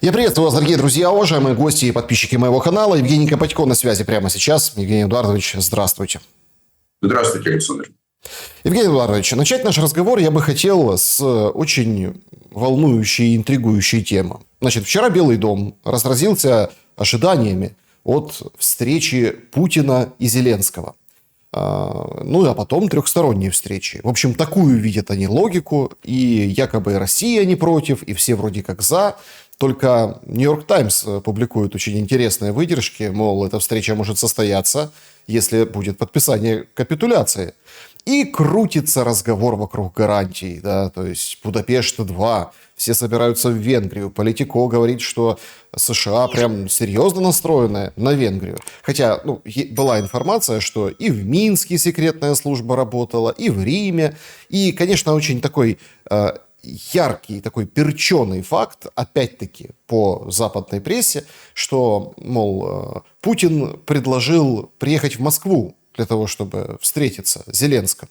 Я приветствую вас, дорогие друзья, уважаемые гости и подписчики моего канала. Евгений Копатько на связи прямо сейчас. Евгений Эдуардович, здравствуйте. Здравствуйте, Александр. Евгений Эдуардович, начать наш разговор я бы хотел с очень волнующей и интригующей темы. Значит, вчера Белый дом разразился ожиданиями от встречи Путина и Зеленского. Ну, а потом трехсторонние встречи. В общем, такую видят они логику. И якобы Россия не против, и все вроде как за. Только Нью-Йорк Таймс публикует очень интересные выдержки. Мол, эта встреча может состояться, если будет подписание капитуляции. И крутится разговор вокруг гарантий. Да? То есть Будапешт-2. Все собираются в Венгрию. Политико говорит, что США прям серьезно настроены на Венгрию. Хотя была информация, что и в Минске секретная служба работала, и в Риме. И, конечно, очень такой яркий, такой перченый факт, опять-таки, по западной прессе, что, мол, Путин предложил приехать в Москву для того, чтобы встретиться с Зеленским.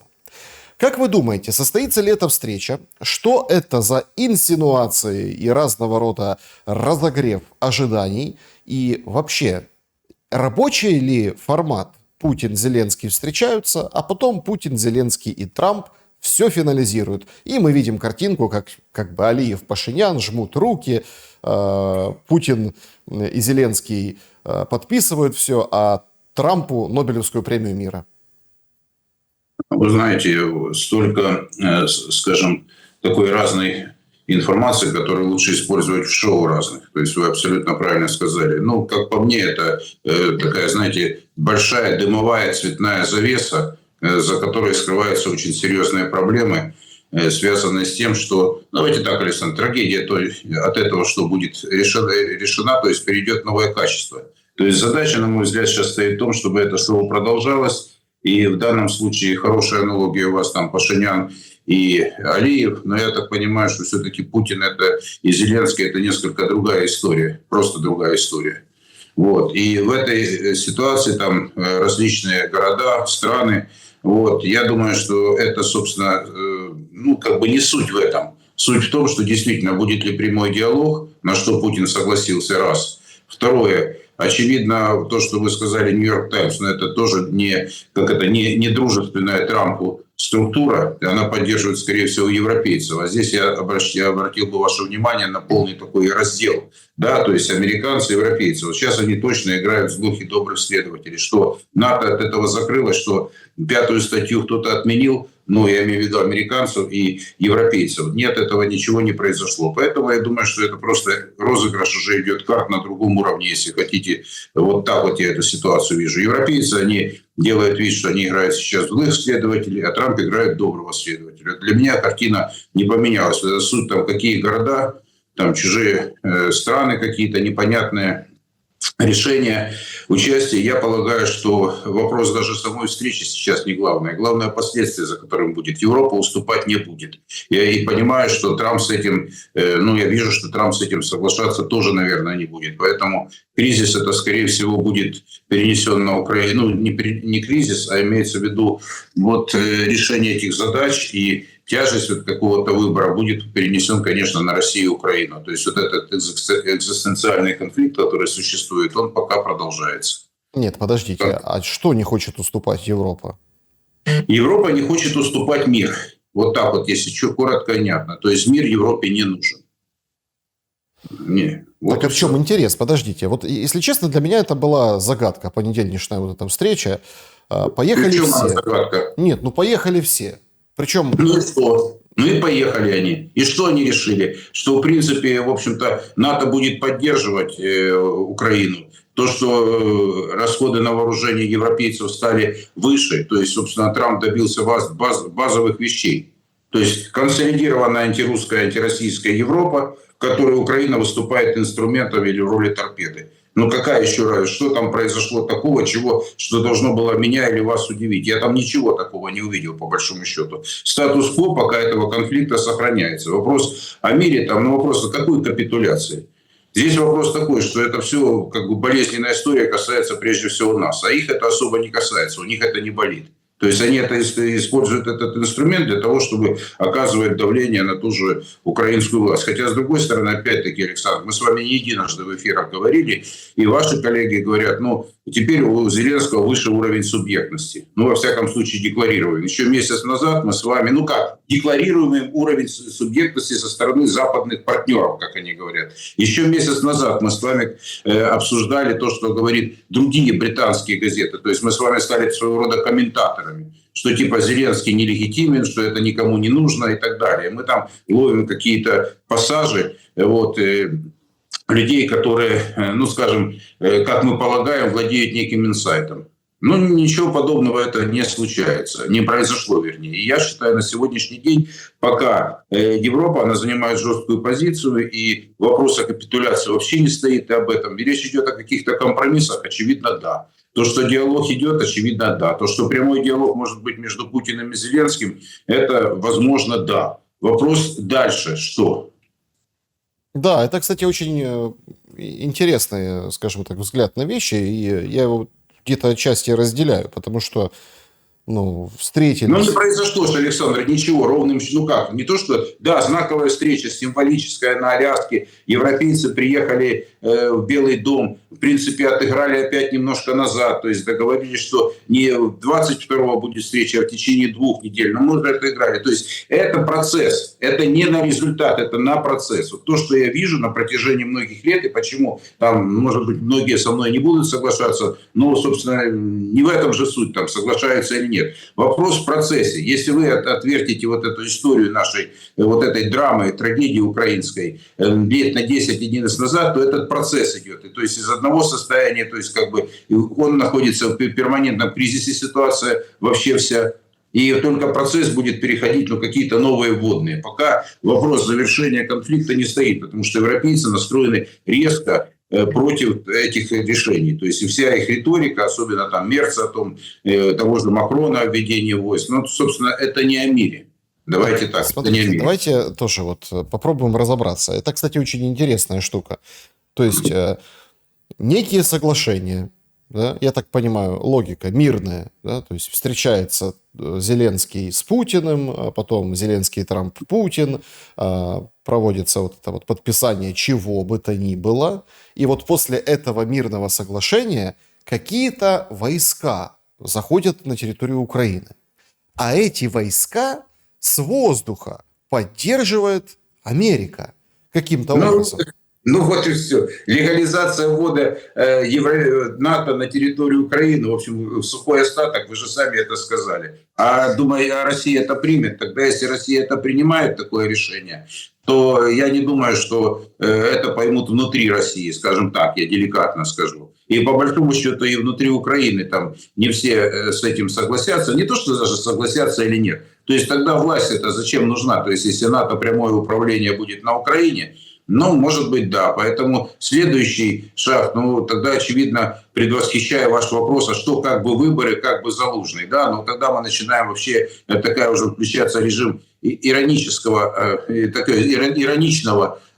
Как вы думаете, состоится ли эта встреча? Что это за инсинуации и разного рода разогрев ожиданий? И вообще, рабочий ли формат Путин-Зеленский встречаются, а потом Путин, Зеленский и Трамп все финализируют? И мы видим картинку, как бы Алиев, Пашинян жмут руки, Путин и Зеленский подписывают все, а Трампу Нобелевскую премию мира. Вы знаете, столько, скажем, такой разной информации, которую лучше использовать в шоу разных. То есть вы абсолютно правильно сказали. Ну, как по мне, это такая, знаете, большая дымовая цветная завеса, за которой скрываются очень серьезные проблемы, связанные с тем, что, давайте так, Александр, трагедия от этого, что будет решена, то есть перейдет новое качество. То есть задача, на мой взгляд, сейчас стоит в том, чтобы это шоу продолжалось. И в данном случае хорошая аналогия у вас там Пашинян и Алиев. Но я так понимаю, что все-таки Путин это и Зеленский это несколько другая история. Просто другая история. Вот. И в этой ситуации там различные города, страны. Вот. Я думаю, что это, собственно, не суть в этом. Суть в том, что действительно будет ли прямой диалог, на что Путин согласился, раз. Второе. Очевидно, то, что вы сказали, Нью-Йорк Таймс, но это тоже не дружественная Трампу структура, она поддерживает, скорее всего, европейцев. А здесь я обратил бы ваше внимание на полный такой раздел. Да, то есть американцы и европейцы. Вот сейчас они точно играют в духе добрых следователей, что НАТО от этого закрылось, что 5-ю статью кто-то отменил, я имею в виду американцев и европейцев. Нет, этого ничего не произошло. Поэтому я думаю, что это просто розыгрыш уже идет карт на другом уровне, если хотите. Вот так вот я эту ситуацию вижу. Европейцы, они делают вид, что они играют сейчас злых следователей, а Трамп играет доброго следователя. Для меня картина не поменялась. Это суть там, какие города, там чужие страны какие-то непонятные, решения, участие. Я полагаю, что вопрос даже самой встречи сейчас не главное. Главное последствия, за которым будет. Европа уступать не будет. Я и понимаю, что Трамп с этим, я вижу, что Трамп с этим соглашаться тоже, наверное, не будет. Поэтому кризис это, скорее всего, будет перенесен на Украину. Не кризис, а имеется в виду решение этих задач и тяжесть какого-то выбора будет перенесен, конечно, на Россию и Украину. То есть этот экзистенциальный конфликт, который существует, он пока продолжается. Нет, подождите, а что не хочет уступать Европа? Европа не хочет уступать мир. Вот так вот, если что, коротко и понятно. То есть мир Европе не нужен. Так а в чем интерес? Подождите. Вот, если честно, для меня это была загадка, понедельничная эта встреча. Поехали все. Загадка? Нет, поехали все. Причем... Ну и что? И поехали они. И что они решили? Что, в принципе, в общем-то, НАТО будет поддерживать Украину. То, что расходы на вооружение европейцев стали выше. То есть, собственно, Трамп добился базовых вещей. То есть, консолидированная антирусская, антироссийская Европа, в которой Украина выступает инструментом или в роли торпеды. Какая еще разница? Что там произошло такого, что должно было меня или вас удивить? Я там ничего такого не увидел, по большому счету. Статус-кво пока этого конфликта сохраняется. Вопрос о мире, вопрос о какой капитуляции? Здесь вопрос такой, что это все болезненная история касается прежде всего нас. А их это особо не касается, у них это не болит. То есть они используют этот инструмент для того, чтобы оказывать давление на ту же украинскую власть. Хотя, с другой стороны, опять-таки, Александр, мы с вами не единожды в эфирах говорили, и ваши коллеги говорят, ну, теперь у Зеленского выше уровень субъектности. Ну, во всяком случае, декларируем. Еще месяц назад мы с вами, ну как, декларируем уровень субъектности со стороны западных партнеров, как они говорят. Еще месяц назад мы с вами обсуждали то, что говорит другие британские газеты. То есть мы с вами стали своего рода комментаторами, что типа Зеленский нелегитимен, что это никому не нужно и так далее. Мы там ловим какие-то пассажи, вот, людей, которые, ну, скажем, как мы полагаем, владеют неким инсайтом. Ну, ничего подобного это не случается, не произошло, вернее. И я считаю, на сегодняшний день, пока Европа, она занимает жесткую позицию, и вопрос о капитуляции вообще не стоит об этом. И речь идет о каких-то компромиссах, очевидно, да. То, что диалог идет, очевидно, да. То, что прямой диалог может быть между Путиным и Зеленским, это, возможно, да. Вопрос дальше, что? Да, это, кстати, очень интересный, скажем так, взгляд на вещи, и я его где-то отчасти разделяю, потому что, ну, встретились... Ну, не произошло же, Александр, ничего, ровным... Ну как, не то, что... Да, знаковая встреча, символическая на Аляске. Европейцы приехали в Белый дом, в принципе, отыграли опять немножко назад. То есть договорились, что не 22-го будет встреча, а в течение 2 недель. Но мы уже отыграли. То есть это процесс. Это не на результат, это на процесс. Вот то, что я вижу на протяжении многих лет, и почему там, может быть, многие со мной не будут соглашаться, но, собственно, не в этом же суть, там, соглашаются или нет. Вопрос в процессе. Если вы отвертите вот эту историю нашей, вот этой драмы, трагедии украинской лет на 10-11 назад, то этот процесс идет. И, то есть из одного состояния, то есть как бы он находится в перманентном кризисе, ситуация вообще вся. И только процесс будет переходить на какие-то новые вводные. Пока вопрос завершения конфликта не стоит, потому что европейцы настроены резко против этих решений. То есть и вся их риторика, особенно там Мерца, того же Макрона о введении войск, ну, собственно, это не о мире. Давайте так, Смотрите, это не о мире. давайте тоже вот попробуем разобраться. Это, кстати, очень интересная штука. То есть некие соглашения, да, я так понимаю, логика мирная, да, то есть встречается Зеленский с Путиным, а потом Зеленский, Трамп, Путин, проводится вот это вот подписание чего бы то ни было, и вот после этого мирного соглашения какие-то войска заходят на территорию Украины, а эти войска с воздуха поддерживает Америка каким-то образом. Ну вот и все. Легализация ввода НАТО на территорию Украины, в общем, сухой остаток, вы же сами это сказали. А думаю, Россия это примет. Тогда, если Россия это принимает, такое решение, то я не думаю, что это поймут внутри России, скажем так, я деликатно скажу. И по большому счету и внутри Украины там не все с этим согласятся. Не то, что даже согласятся или нет. То есть тогда власть это зачем нужна? То есть если НАТО прямое управление будет на Украине, ну, может быть, да. Поэтому следующий шаг, ну, тогда, очевидно, предвосхищая ваш вопрос, а что как бы выборы, как бы Залужный, да, но тогда мы начинаем вообще, такая уже включаться режим ироничного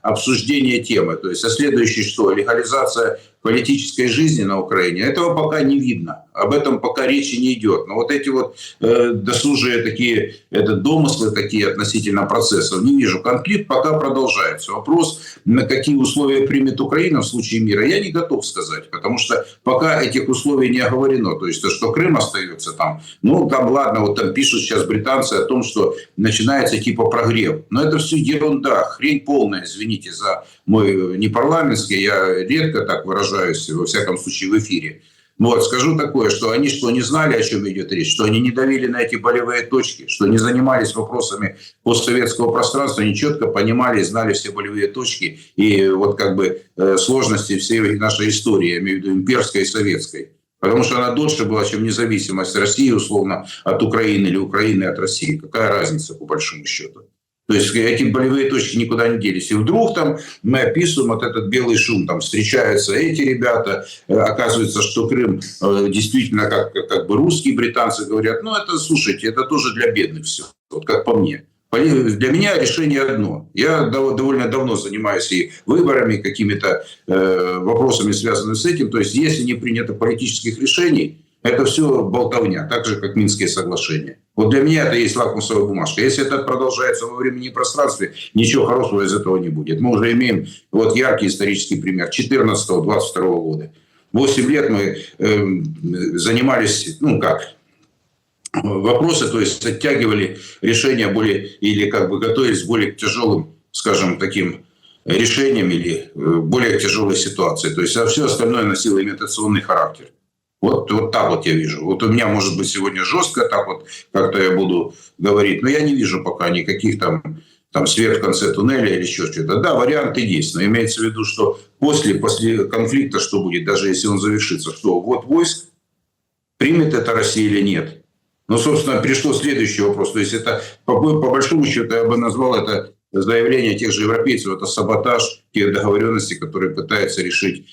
обсуждения темы. То есть, а следующий что? Легализация политической жизни на Украине. Этого пока не видно. Об этом пока речи не идет. Но вот эти вот досужие такие, домыслы такие относительно процессов не вижу. Конфликт пока продолжается. Вопрос, на какие условия примет Украина в случае мира, я не готов сказать. Потому что пока этих условий не оговорено. То есть, то, что Крым остается там, ну, там, ладно, вот там пишут сейчас британцы о том, что начинается типа прогрев. Но это все ерунда, хрень полная, извините за мой непарламентский, я редко так выражаюсь, во всяком случае, в эфире. Вот, скажу такое, что они что, не знали, о чем идет речь, что они не давили на эти болевые точки, что не занимались вопросами постсоветского пространства, они четко понимали и знали все болевые точки и вот как бы сложности всей нашей истории, я имею в виду имперской и советской. Потому что она дольше была, чем независимость России, условно, от Украины или Украины от России. Какая разница, по большому счету? То есть эти болевые точки никуда не делись. И вдруг там мы описываем вот этот белый шум. Там встречаются эти ребята. Оказывается, что Крым действительно как бы русские британцы говорят. Ну, это, слушайте, это тоже для бедных все. Вот как по мне. Для меня решение одно. Я довольно давно занимаюсь и выборами, какими-то вопросами, связанными с этим. То есть если не принято политических решений, Это все болтовня, так же, как Минские соглашения. Вот для меня это есть лакмусовая бумажка. Если это продолжается во времени и пространстве, ничего хорошего из этого не будет. Мы уже имеем вот яркий исторический пример 14-22 года. 8 лет мы занимались, вопросы, то есть оттягивали решения более, или как бы готовились к более тяжелым, скажем, таким решениям или более тяжелой ситуации. То есть, а все остальное носило имитационный характер. Вот так вот я вижу. Вот у меня, может быть, сегодня жестко так вот как-то я буду говорить, но я не вижу пока никаких там свет в конце туннеля или еще что-то. Да, варианты есть, но имеется в виду, что после конфликта что будет, даже если он завершится, что вот войск, примет это Россия или нет. Ну, собственно, пришло следующий вопрос. То есть это, по большому счету, я бы назвал это заявление тех же европейцев, это саботаж тех договоренностей, которые пытаются решить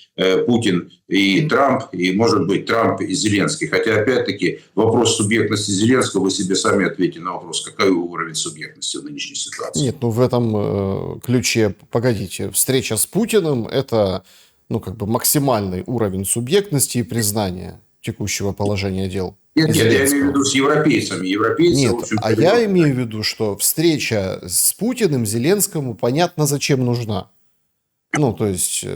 Путин и Трамп, и, может быть, Трамп и Зеленский. Хотя, опять-таки, вопрос субъектности Зеленского, вы себе сами ответите на вопрос, какой уровень субъектности в нынешней ситуации. Нет, в этом ключе, погодите, встреча с Путиным – это максимальный уровень субъектности и признания текущего положения дел. Нет, я имею в виду с европейцами. Нет, я имею в виду, что встреча с Путиным Зеленскому понятно зачем нужна. То есть,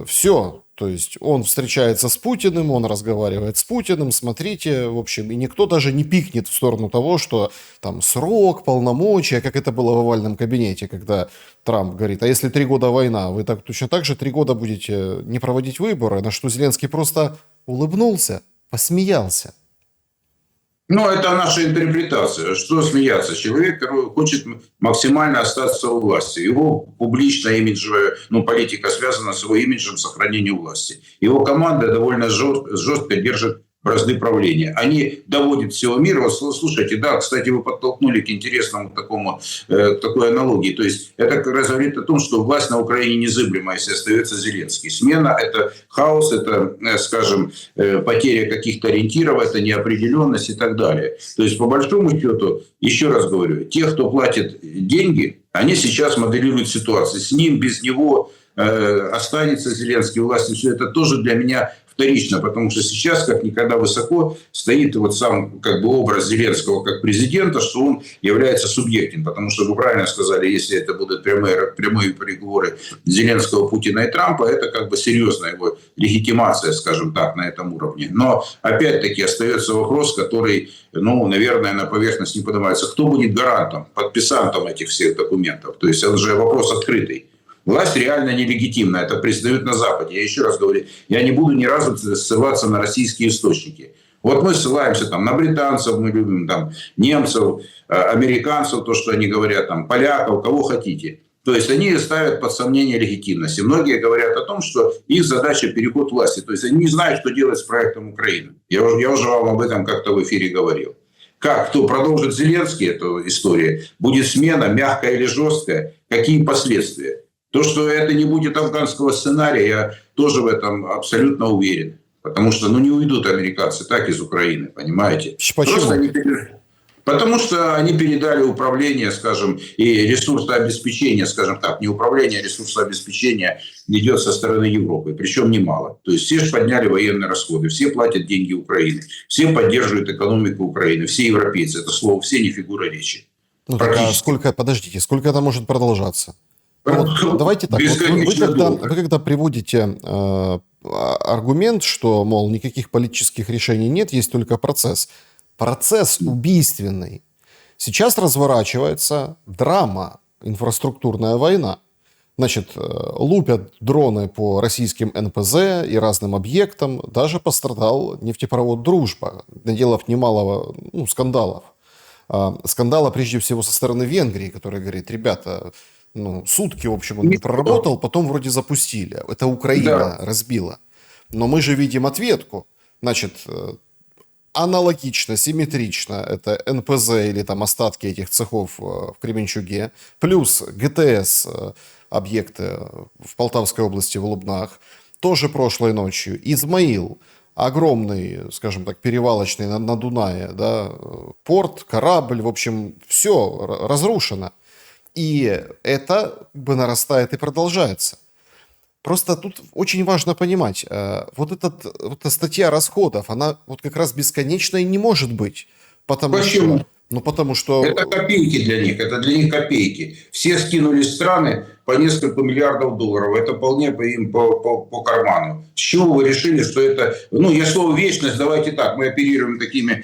все. То есть, он встречается с Путиным, он разговаривает с Путиным, смотрите, в общем, и никто даже не пикнет в сторону того, что там срок, полномочия, как это было в овальном кабинете, когда Трамп говорит, а если 3 года война, вы точно так же 3 года будете не проводить выборы, на что Зеленский просто улыбнулся, посмеялся. Это наша интерпретация. Что смеяться? Человек, который хочет максимально остаться у власти. Его публичная имиджевая политика связана с его имиджем сохранения власти. Его команда довольно жестко держит бразды правления. Они доводят всего мира. Вот слушайте, да, кстати, вы подтолкнули к интересному такой аналогии. То есть это как раз говорит о том, что власть на Украине незыблема, если остается Зеленский. Смена – это хаос, это, скажем, потеря каких-то ориентиров, это неопределенность и так далее. То есть, по большому счету, еще раз говорю, те, кто платит деньги, они сейчас моделируют ситуацию. С ним, без него останется Зеленский у власти. Все это тоже для меня вторично, потому что сейчас как никогда высоко стоит вот сам образ Зеленского как президента, что он является субъектен. Потому что вы правильно сказали, если это будут прямые переговоры Зеленского, Путина и Трампа, это серьезная его легитимация, скажем так, на этом уровне. Но опять-таки остается вопрос, который, наверное, на поверхность не поднимается. Кто будет гарантом, подписантом этих всех документов? То есть это же вопрос открытый. Власть реально нелегитимна, это признают на Западе. Я еще раз говорю, я не буду ни разу ссылаться на российские источники. Вот мы ссылаемся на британцев, мы любим немцев, американцев, то, что они говорят, поляков, кого хотите. То есть они ставят под сомнение легитимность. И многие говорят о том, что их задача переход власти. То есть они не знают, что делать с проектом Украины. Я уже вам об этом как-то в эфире говорил. Кто продолжит Зеленский эту историю? Будет смена, мягкая или жесткая? Какие последствия? То, что это не будет афганского сценария, я тоже в этом абсолютно уверен. Потому что не уйдут американцы так из Украины, понимаете? Почему? Потому что они передали управление, скажем, и ресурсообеспечение, скажем так, не управление, а ресурсообеспечение идет со стороны Европы, причем немало. То есть все же подняли военные расходы, все платят деньги Украины, все поддерживают экономику Украины, все европейцы, это слово «все» не фигура речи. Сколько это может продолжаться? Давайте так. Вы когда приводите аргумент, что, мол, никаких политических решений нет, есть только процесс. Процесс убийственный. Сейчас разворачивается драма, инфраструктурная война. Значит, лупят дроны по российским НПЗ и разным объектам. Даже пострадал нефтепровод «Дружба», наделав немало скандалов. Скандала прежде всего со стороны Венгрии, которая говорит, ребята... сутки, в общем, он не проработал, потом вроде запустили. Это Украина разбила. Но мы же видим ответку. Значит, аналогично, симметрично это НПЗ или остатки этих цехов в Кременчуге, плюс ГТС объекты в Полтавской области, в Лубнах, тоже прошлой ночью. Измаил, огромный, скажем так, перевалочный на Дунае, порт, корабль, в общем, все разрушено. И это нарастает и продолжается. Просто тут очень важно понимать, вот вот эта статья расходов, она вот как раз бесконечной не может быть, потому что, Почему? ну, потому Это что, копейки для них, это для них копейки. Все скинули страны по несколько миллиардов долларов. Это вполне им по карману. С чего вы решили, что это... Ну, я слово «вечность», давайте так, мы оперируем такими,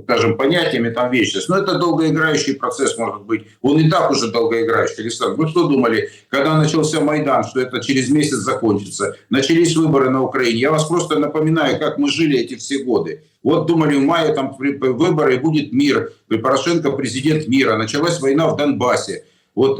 скажем, понятиями, там, вечность. Но это долгоиграющий процесс, может быть. Он и так уже долгоиграющий. Александр, вы что думали, когда начался Майдан, что это через месяц закончится? Начались выборы на Украине. Я вас просто напоминаю, как мы жили эти все годы. Вот думали, в мае там выборы, и будет мир. Порошенко президент мира. Началась война в Донбассе. Вот,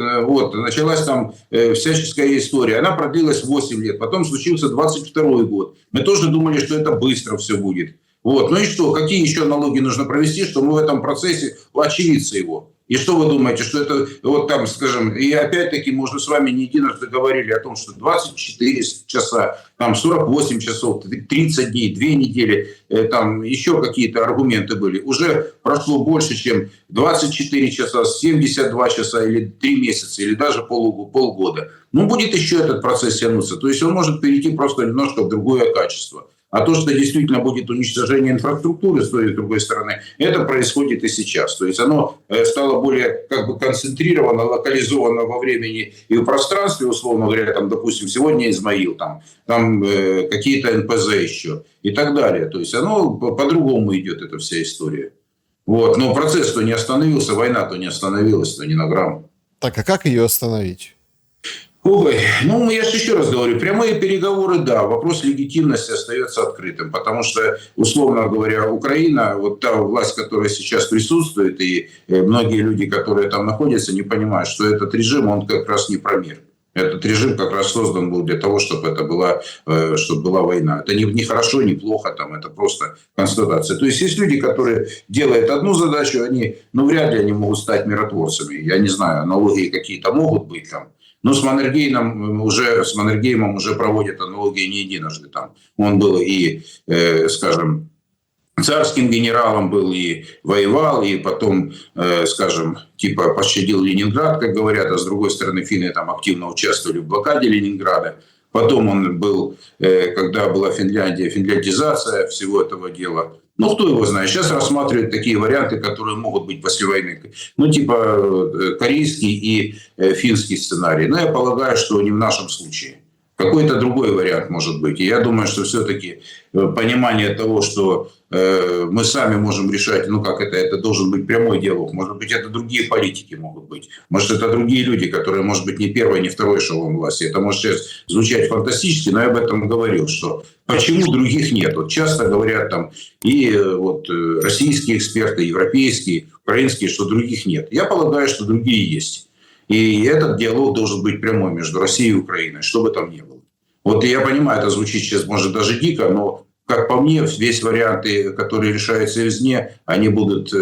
началась там всяческая история. Она продлилась 8 лет. Потом случился 22 год. Мы тоже думали, что это быстро все будет. Вот. Ну и что? Какие еще налоги нужно провести, что мы в этом процессе очевидцы его? И что вы думаете, что это вот там, скажем, и опять-таки мы уже с вами не единожды говорили о том, что 24 часа, там 48 часов, 30 дней, 2 недели, там еще какие-то аргументы были. Уже прошло больше, чем 24 часа, 72 часа или 3 месяца, или даже полгода. Ну, будет еще этот процесс тянуться. То есть он может перейти просто немножко в другое качество. А то, что действительно будет уничтожение инфраструктуры с той и с другой стороны, это происходит и сейчас. То есть оно стало более как бы концентрировано, локализовано во времени и в пространстве, условно говоря, там, допустим, сегодня Измаил, там какие-то НПЗ еще и так далее. То есть оно по-другому идет, эта вся история. Вот. Но процесс-то не остановился, война-то не остановилась, то ни на грамм. так, а как ее остановить? Ой, ну, я же еще раз говорю, прямые переговоры, да, вопрос легитимности остается открытым, потому что, условно говоря, Украина, вот та власть, которая сейчас присутствует, и многие люди, которые там находятся, не понимают, что этот режим, он как раз не про мир. Этот режим как раз создан был для того, чтобы чтобы была война. Это не хорошо, не плохо, там, это просто констатация. То есть есть люди, которые делают одну задачу, они, ну, вряд ли они могут стать миротворцами. Я не знаю, аналогии какие-то могут быть там. Но с Маннергеймом уже проводят аналогии не единожды. Там он был и, скажем, царским генералом был, и воевал, и потом, скажем, типа пощадил Ленинград, как говорят, а с другой стороны финны там активно участвовали в блокаде Ленинграда. Потом он был, когда была Финляндия, финляндизация всего этого дела. Ну, кто его знает. Сейчас рассматривают такие варианты, которые могут быть после войны. Ну, типа корейский и финский сценарий. Но я полагаю, что не в нашем случае. Какой-то другой вариант может быть. И я думаю, что все-таки понимание того, что мы сами можем решать, ну как это должен быть прямой диалог. Может быть, это другие политики могут быть. Может, это другие люди, которые, может быть, не первый, не второй эшелон власти. Это может сейчас звучать фантастически, но я об этом говорил, что почему других нет. Вот часто говорят там и вот российские эксперты, европейские, украинские, что других нет. Я полагаю, что другие есть. И этот диалог должен быть прямой между Россией и Украиной, что бы там ни было. Вот я понимаю, это звучит сейчас, может, даже дико, но, как по мне, весь варианты, которые решаются извне, они будут,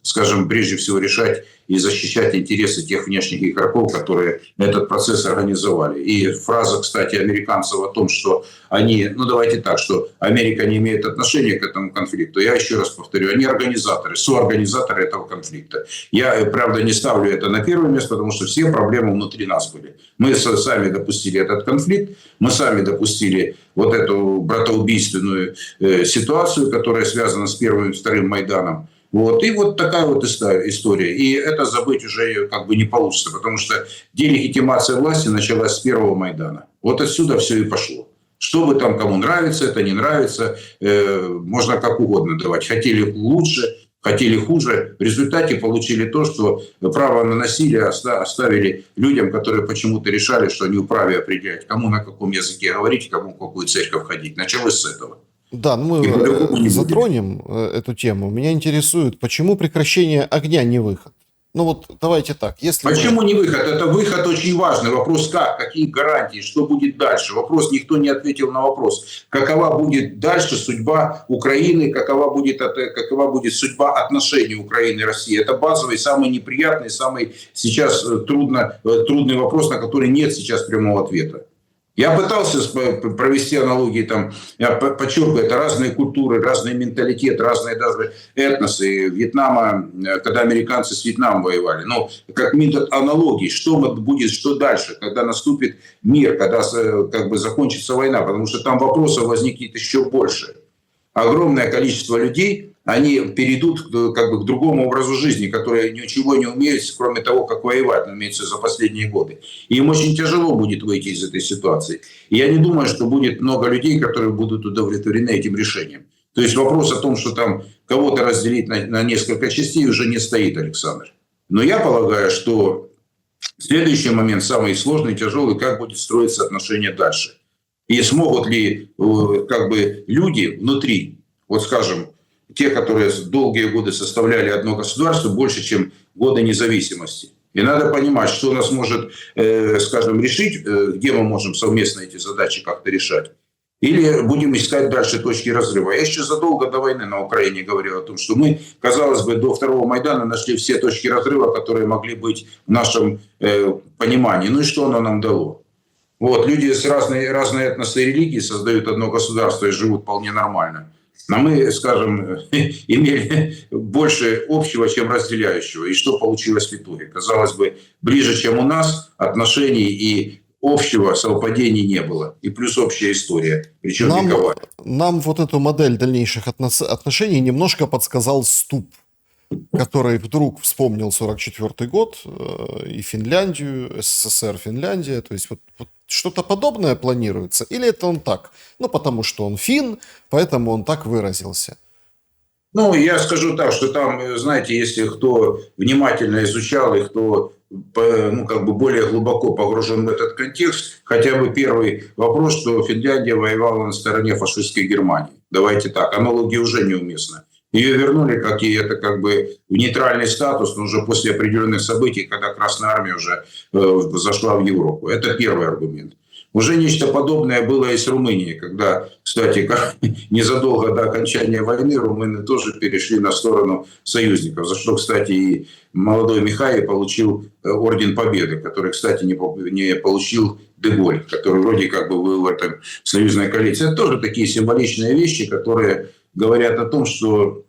скажем, прежде всего решать и защищать интересы тех внешних игроков, которые этот процесс организовали. И фраза, кстати, американцев о том, что они, ну давайте так, что Америка не имеет отношения к этому конфликту, я еще раз повторю, они организаторы, соорганизаторы этого конфликта. Я, правда, не ставлю это на первое место, потому что все проблемы внутри нас были. Мы сами допустили этот конфликт, мы сами допустили вот эту братоубийственную ситуацию, которая связана с первым и вторым Майданом. Вот. И вот такая вот история. И это забыть уже как бы не получится, потому что делегитимация власти началась с первого Майдана. Вот отсюда все и пошло. Что бы там кому нравится, это не нравится, можно как угодно давать. Хотели лучше, хотели хуже. В результате получили то, что право на насилие оставили людям, которые почему-то решали, что они вправе определять, кому на каком языке говорить, кому в какую церковь ходить. Началось с этого. Да, ну мы затронем эту тему. Меня интересует, почему прекращение огня не выход? Ну вот давайте так. Почему не выход? Это выход очень важный. Вопрос как? Какие гарантии? Что будет дальше? Никто не ответил на вопрос. Какова будет дальше судьба Украины? Какова будет судьба отношений Украины и России? Это базовый, самый неприятный, самый сейчас трудный вопрос, на который нет сейчас прямого ответа. Я пытался провести аналогии, там, я подчеркиваю, это разные культуры, разный менталитет, разные даже этносы. Вьетнама, когда американцы с Вьетнамом воевали. Но как метод аналогии, что будет, что дальше, когда наступит мир, когда как бы закончится война, потому что там вопросов возникнет еще больше. Огромное количество людей, они перейдут как бы к другому образу жизни, которые ничего не умеют, кроме того, как воевать, но имеется за последние годы. И им очень тяжело будет выйти из этой ситуации. И я не думаю, что будет много людей, которые будут удовлетворены этим решением. То есть вопрос о том, что там кого-то разделить на несколько частей, уже не стоит, Александр. Но я полагаю, что следующий момент, самый сложный, тяжелый, как будет строиться отношения дальше. И смогут ли как бы люди внутри, вот скажем, те, которые долгие годы составляли одно государство, больше, чем годы независимости. И надо понимать, что нас может, скажем, решить, где мы можем совместно эти задачи как-то решать. Или будем искать дальше точки разрыва. Я еще задолго до войны на Украине говорил о том, что мы, казалось бы, до второго Майдана нашли все точки разрыва, которые могли быть в нашем понимании. Ну и что оно нам дало? Вот, люди с разной этносной религии создают одно государство и живут вполне нормально. А мы, скажем, имели больше общего, чем разделяющего. И что получилось в итоге? Казалось бы, ближе, чем у нас, отношений и общего совпадений не было. И плюс общая история, причем вековая. Нам вот эту модель дальнейших отношений немножко подсказал Ступ, который вдруг вспомнил 1944 год и Финляндию, СССР, Финляндия. То есть вот что-то подобное планируется? Или это он так? Ну, потому что он финн, поэтому он так выразился. Ну, я скажу так, что там, знаете, если кто внимательно изучал и кто ну, как бы более глубоко погружен в этот контекст, хотя бы первый вопрос, что Финляндия воевала на стороне фашистской Германии. Давайте так, аналогия уже неуместна. Ее вернули, как и это как бы в нейтральный статус, но уже после определенных событий, когда Красная Армия уже зашла в Европу. Это первый аргумент. Уже нечто подобное было и с Румынией, когда, кстати, незадолго до окончания войны румыны тоже перешли на сторону союзников, за что, кстати, и молодой Михай получил орден Победы, который, кстати, не получил де-Голь, который вроде как бы был в этом союзной коалиции. Это тоже такие символичные вещи, которые говорят о том, что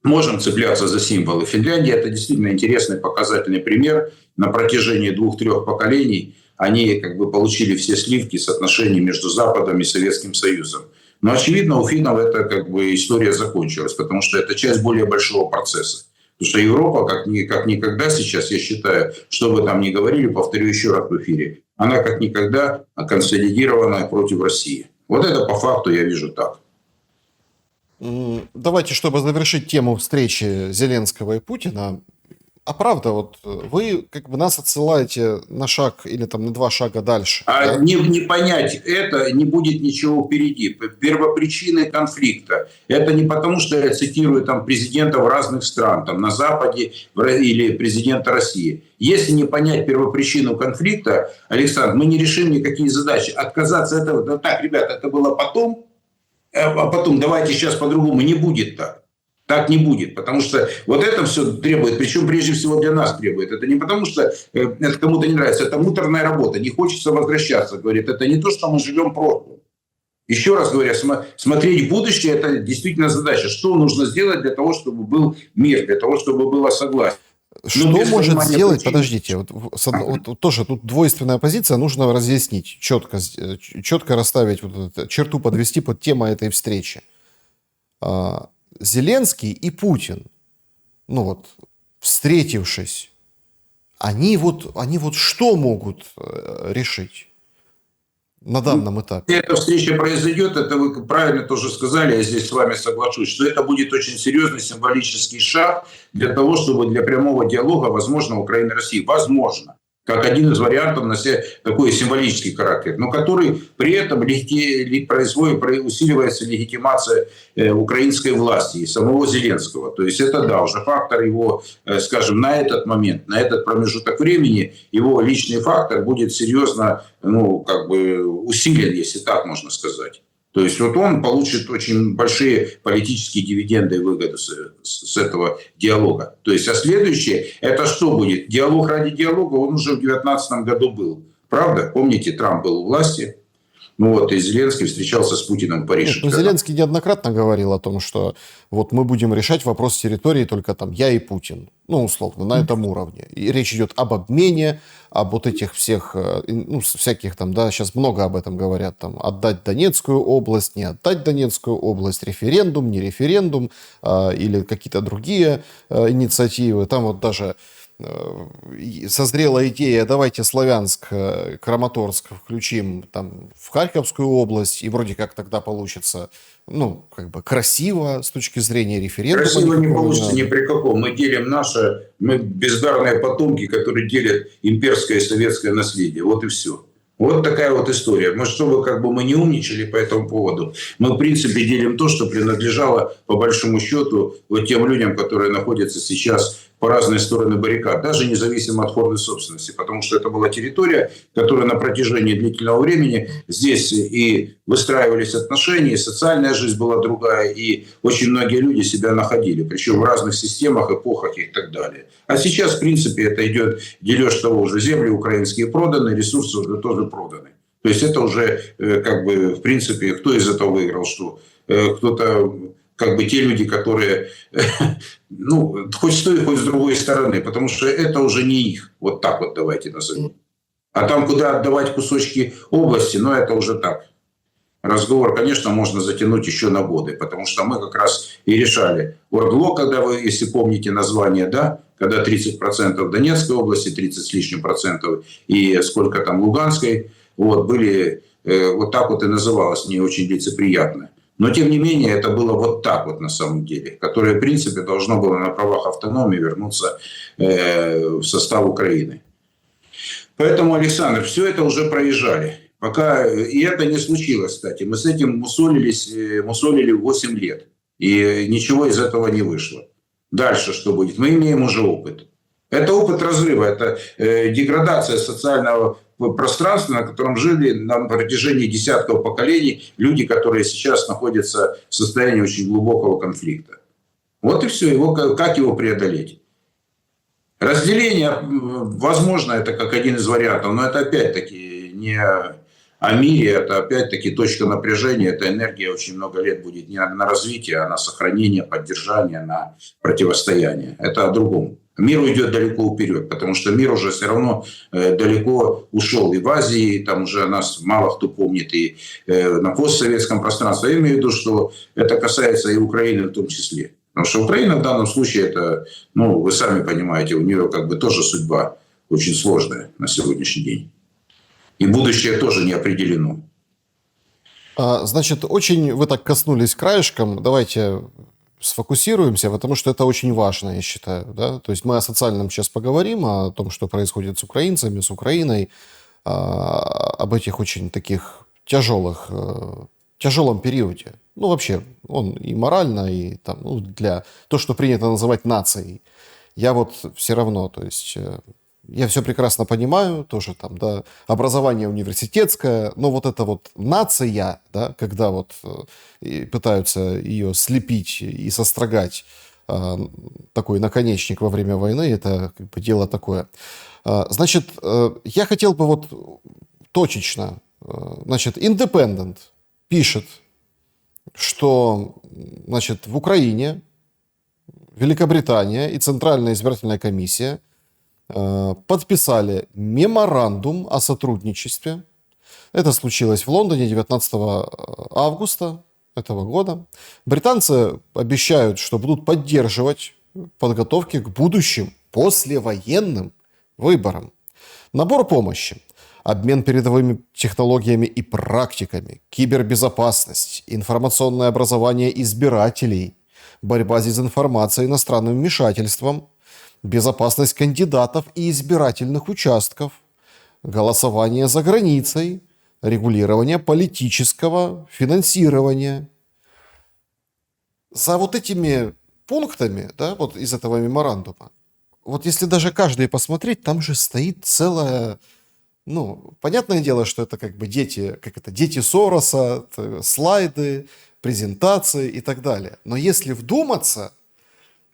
можем цепляться за символы. Финляндия – это действительно интересный показательный пример. На протяжении 2-3 поколений они как бы получили все сливки с отношений между Западом и Советским Союзом. Но, очевидно, у финнов это как бы история закончилась, потому что это часть более большого процесса. Потому что Европа, как никогда сейчас, я считаю, что вы там ни говорили, повторю еще раз в эфире, она как никогда консолидирована против России. Вот это по факту я вижу так. Давайте, чтобы завершить тему встречи Зеленского и Путина, а правда, вот вы как бы нас отсылаете на шаг или там на 2 шага дальше. А да? не понять это, не будет ничего впереди. Первопричины конфликта. Это не потому, что я цитирую там президентов разных стран, там на Западе или президента России. Если не понять первопричину конфликта, Александр, мы не решим никакие задачи. Отказаться от этого, да так, ребята, это было потом, а потом давайте сейчас по-другому, не будет так. Так не будет, потому что вот это все требует, причем прежде всего для нас требует. Это не потому, что это кому-то не нравится, это муторная работа, не хочется возвращаться, говорит. Это не то, что мы живем прошлым. Еще раз говоря, смотреть в будущее – это действительно задача. Что нужно сделать для того, чтобы был мир, для того, чтобы было согласие. Что может сделать, подождите, вот тоже тут двойственная позиция, нужно разъяснить, четко расставить, вот эту черту подвести под тему этой встречи. Зеленский и Путин, ну вот, встретившись, они вот что могут решить на данном этапе? Если эта встреча произойдет, это вы правильно тоже сказали, я здесь с вами соглашусь, что это будет очень серьезный символический шаг для того, чтобы для прямого диалога, возможно, Украины и России, возможно, как один из вариантов носит такой символический характер, но который при этом усиливается легитимация украинской власти и самого Зеленского. То есть это, да, уже фактор его, скажем, на этот момент, на этот промежуток времени, его личный фактор будет серьезно, ну, как бы усилен, если так можно сказать. То есть вот он получит очень большие политические дивиденды и выгоды с этого диалога. То есть, а следующее, это что будет? Диалог ради диалога, он уже в 2019 году был. Правда? Помните, Трамп был у власти. Ну вот, и Зеленский встречался с Путиным в Нет, Париже. ну Зеленский неоднократно говорил о том, что вот мы будем решать вопрос территории только там я и Путин. Ну, условно, на этом уровне. И речь идет об обмене, об вот этих всех, ну, всяких там, да, сейчас много об этом говорят, там, отдать Донецкую область, не отдать Донецкую область, референдум, не референдум, или какие-то другие инициативы. Там вот даже созрела идея, давайте Славянск, Краматорск включим там в Харьковскую область, и вроде как тогда получится, ну, как бы красиво с точки зрения референдума. Красиво не никакого получится ни надо. при каком. Мы делим наше, мы бездарные потомки, которые делят имперское и советское наследие. Вот и все. Вот такая вот история. Мы чтобы как бы мы не умничали по этому поводу, мы в принципе делим то, что принадлежало по большому счету вот тем людям, которые находятся сейчас по разные стороны баррикад, даже независимо от формы собственности, потому что это была территория, которая на протяжении длительного времени здесь и выстраивались отношения, и социальная жизнь была другая, и очень многие люди себя находили, причем в разных системах, эпохах и так далее. А сейчас, в принципе, это идет дележ того же, земли украинские проданы, ресурсы уже тоже проданы. То есть это уже как бы в принципе, кто из этого выиграл, что кто-то как бы те люди, которые, ну, хоть с той, хоть с другой стороны, потому что это уже не их. Вот так вот давайте назовем. А там, куда отдавать кусочки области, ну, это уже так. Разговор, конечно, можно затянуть еще на годы, потому что мы как раз и решали. ОРГЛО, когда вы, если помните название, да, когда 30% Донецкой области, 30 с лишним процентов и сколько там Луганской, вот, были, вот так вот и называлось, не очень лицеприятно. Но, тем не менее, это было вот так вот на самом деле, которое, в принципе, должно было на правах автономии вернуться в состав Украины. Поэтому, Александр, все это уже проезжали. Пока и это не случилось, кстати. Мы с этим мусолили 8 лет. И ничего из этого не вышло. Дальше что будет? Мы имеем уже опыт. Это опыт разрыва, это деградация социального пространства, на котором жили на протяжении десятков поколений люди, которые сейчас находятся в состоянии очень глубокого конфликта. Вот и все. Как его преодолеть? Разделение, возможно, это как один из вариантов, но это опять-таки не о мире, это опять-таки точка напряжения, эта энергия очень много лет будет не на развитие, а на сохранение, поддержание, на противостояние. Это о другом. Мир уйдет далеко вперед, потому что мир уже все равно далеко ушел и в Азии, там уже нас мало кто помнит, и на постсоветском пространстве. Я имею в виду, что это касается и Украины в том числе. Потому что Украина в данном случае, это, ну, вы сами понимаете, у нее как бы тоже судьба очень сложная на сегодняшний день. И будущее тоже не определено. Значит, очень вы так коснулись краешком. Давайте сфокусируемся, потому что это очень важно, я считаю. Да? То есть мы о социальном сейчас поговорим, о том, что происходит с украинцами, с Украиной, об этих очень таких тяжелом периоде. Ну, вообще, он и морально, и там, ну, для то, что принято называть нацией. Я вот все равно, то есть, я все прекрасно понимаю, тоже там, да, образование университетское, но вот эта вот нация, да, когда вот пытаются ее слепить и сострогать такой наконечник во время войны, это как бы дело такое. Значит, я хотел бы вот точечно, значит, Independent пишет, что, значит, в Украине Великобритания и Центральная избирательная комиссия подписали меморандум о сотрудничестве. Это случилось в Лондоне 19 августа этого года. Британцы обещают, что будут поддерживать подготовки к будущим послевоенным выборам. Набор помощи. Обмен передовыми технологиями и практиками, кибербезопасность, информационное образование избирателей, борьба с дезинформацией и иностранным вмешательством, безопасность кандидатов и избирательных участков, голосование за границей, регулирование политического финансирования. За вот этими пунктами, да, вот из этого меморандума, вот если даже каждый посмотреть, там же стоит целая... Ну, понятное дело, что это как бы дети Сороса, слайды, презентации и так далее. Но если вдуматься,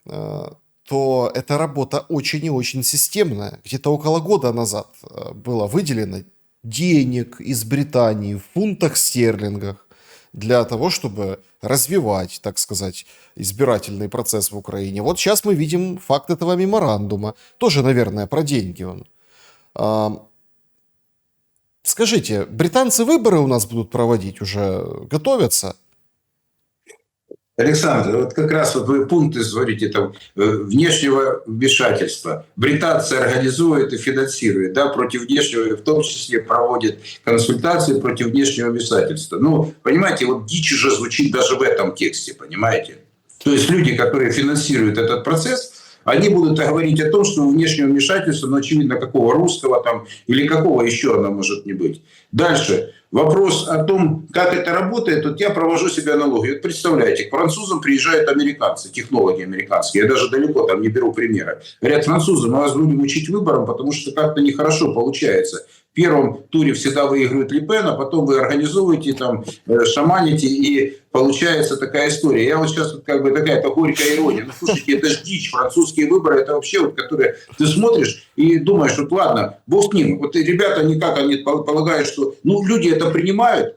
то эта работа очень и очень системная. Где-то около года назад было выделено денег из Британии в фунтах стерлингах для того, чтобы развивать, так сказать, избирательный процесс в Украине. Вот сейчас мы видим факт этого меморандума. Тоже, наверное, про деньги он. А, Скажите, британцы выборы у нас будут проводить уже? Готовятся? Александр, вот как раз вот вы пункты говорите там внешнего вмешательства. Британцы организуют и финансируют, да, против внешнего, в том числе проводят консультации против внешнего вмешательства. Ну, понимаете, вот дичь уже звучит даже в этом тексте, понимаете? То есть люди, которые финансируют этот процесс, они будут говорить о том, что у внешнего вмешательства, ну, очевидно, какого русского там или какого еще оно может не быть. Дальше. Вопрос о том, как это работает, вот я провожу себе аналогию. Вот представляете, к французам приезжают американцы, технологи американские. Я даже далеко там не беру примера. Говорят, французы, мы вас будем учить выборам, потому что как-то нехорошо получается. В первом туре всегда выигрывает Ле Пен, а потом вы организовываете, там, шаманите, и получается такая история. Я вот сейчас вот как бы такая-то горькая ирония. Ну, слушайте, это ж дичь. Французские выборы, это вообще вот, которые ты смотришь и думаешь, вот ладно, бог с ним. Вот ребята никак, они полагают, что ну, люди это принимают,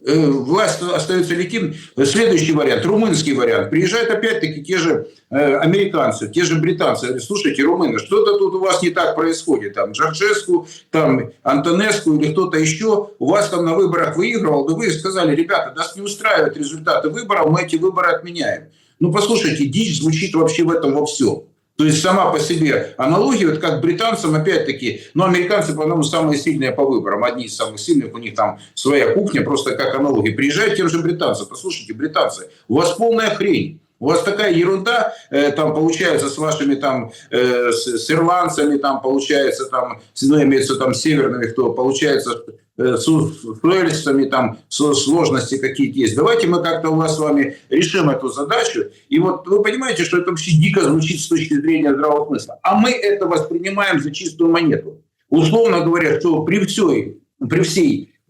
власть остается легитимной. Следующий вариант, румынский вариант. Приезжают опять-таки те же американцы, те же британцы. Говорят, слушайте, румыны, что-то тут у вас не так происходит. Там Джорджеску, там Антонеску или кто-то еще у вас там на выборах выигрывал. Да вы сказали, ребята, нас не устраивают результаты выборов, мы эти выборы отменяем. Ну, послушайте, дичь звучит вообще в этом во всем. То есть сама по себе аналогия, вот как британцам, опять-таки, ну, американцы, по-моему, самые сильные по выборам, одни из самых сильных, у них там своя кухня, просто как аналогия. Приезжают тем же британцы, послушайте, британцы, у вас полная хрень. У вас такая ерунда, там получается с вашими там с ирландцами, там получается там, ну, имеется там северными, кто получается с уэльсами, там сложности какие-то есть. Давайте мы как-то у вас с вами решим эту задачу. И вот вы понимаете, что это вообще дико звучит с точки зрения здравого смысла. А мы это воспринимаем за чистую монету. Условно говоря, что при всей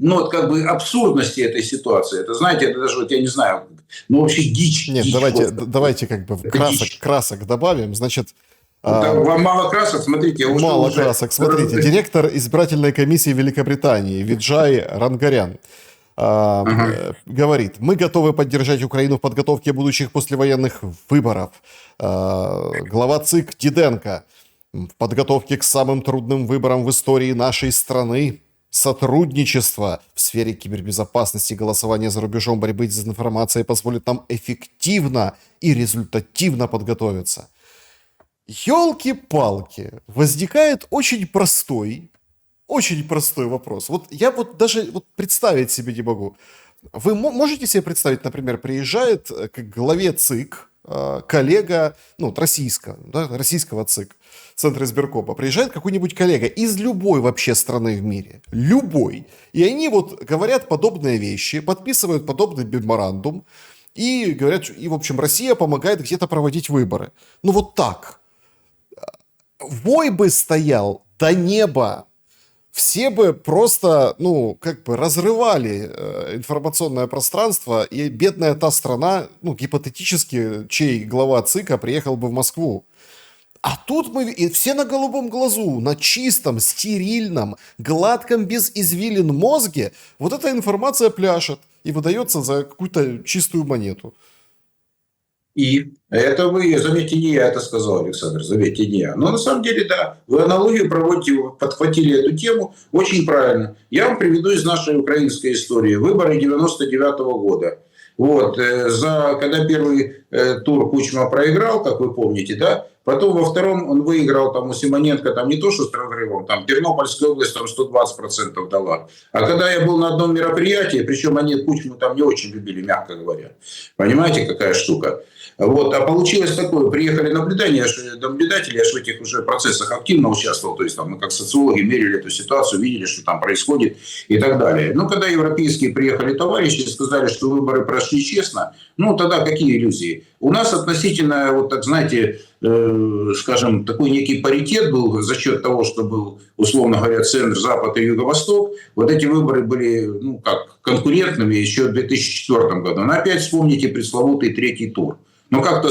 ну, вот как бы абсурдности этой ситуации, это, знаете, это даже, вот я не знаю, ну, вообще дичь. Нет, дичь давайте как бы красок добавим. Значит, вам мало красок, смотрите. Мало красок, смотрите. Директор избирательной комиссии Великобритании Виджай Рангарян говорит, мы готовы поддержать Украину в подготовке будущих послевоенных выборов. Глава ЦИК Диденко в подготовке к самым трудным выборам в истории нашей страны. Сотрудничество в сфере кибербезопасности и голосования за рубежом борьбы с дезинформацией позволит нам эффективно и результативно подготовиться. Ёлки-палки, возникает очень простой вопрос. Вот я вот даже вот представить себе не могу. Вы можете себе представить, например, приезжает к главе ЦИК коллега, ну, российского ЦИК, Центра избиркома, приезжает какой-нибудь коллега из любой вообще страны в мире, любой, и они вот говорят подобные вещи, подписывают подобный меморандум, и говорят, и, в общем, Россия помогает где-то проводить выборы. Ну, вот так. Вой бы стоял до неба. Все бы просто, ну, как бы разрывали информационное пространство, и бедная та страна, ну, гипотетически, чей глава ЦИКа приехал бы в Москву. А тут мы и все на голубом глазу, на чистом, стерильном, гладком, без извилин мозге вот эта информация пляшет и выдается за какую-то чистую монету. И это вы, заметьте, не я это сказал, Александр, заметьте, не я. Но на самом деле, да, вы аналогию проводите, подхватили эту тему очень правильно. Я вам приведу из нашей украинской истории. Выборы 99-го года. Вот, когда первый тур Кучма проиграл, как вы помните, да, потом во втором он выиграл там у Симоненко, там не то что с разрывом, там Тернопольская область там 120% дала. А когда я был на одном мероприятии, причем они Кучму там не очень любили, мягко говоря. Понимаете, какая штука? Вот, а получилось такое, приехали наблюдатели, я же в этих уже процессах активно участвовал, то есть там мы как социологи мерили эту ситуацию, видели, что там происходит и так далее. Но когда европейские приехали товарищи и сказали, что выборы прошли честно, ну тогда какие иллюзии? У нас относительно, вот так знаете, скажем, такой некий паритет был за счет того, что был, условно говоря, центр, запад и юго-восток. Вот эти выборы были, ну как, конкурентными еще в 2004 году. Но опять вспомните пресловутый третий тур. Но как-то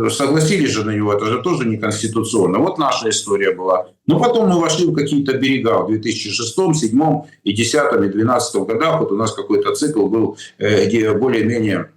согласились же на него, это же тоже не конституционно. Вот наша история была. Но потом мы вошли в какие-то берега в 2006, 2007 и 2010 и 2012 годах. Вот у нас какой-то цикл был, где более-менее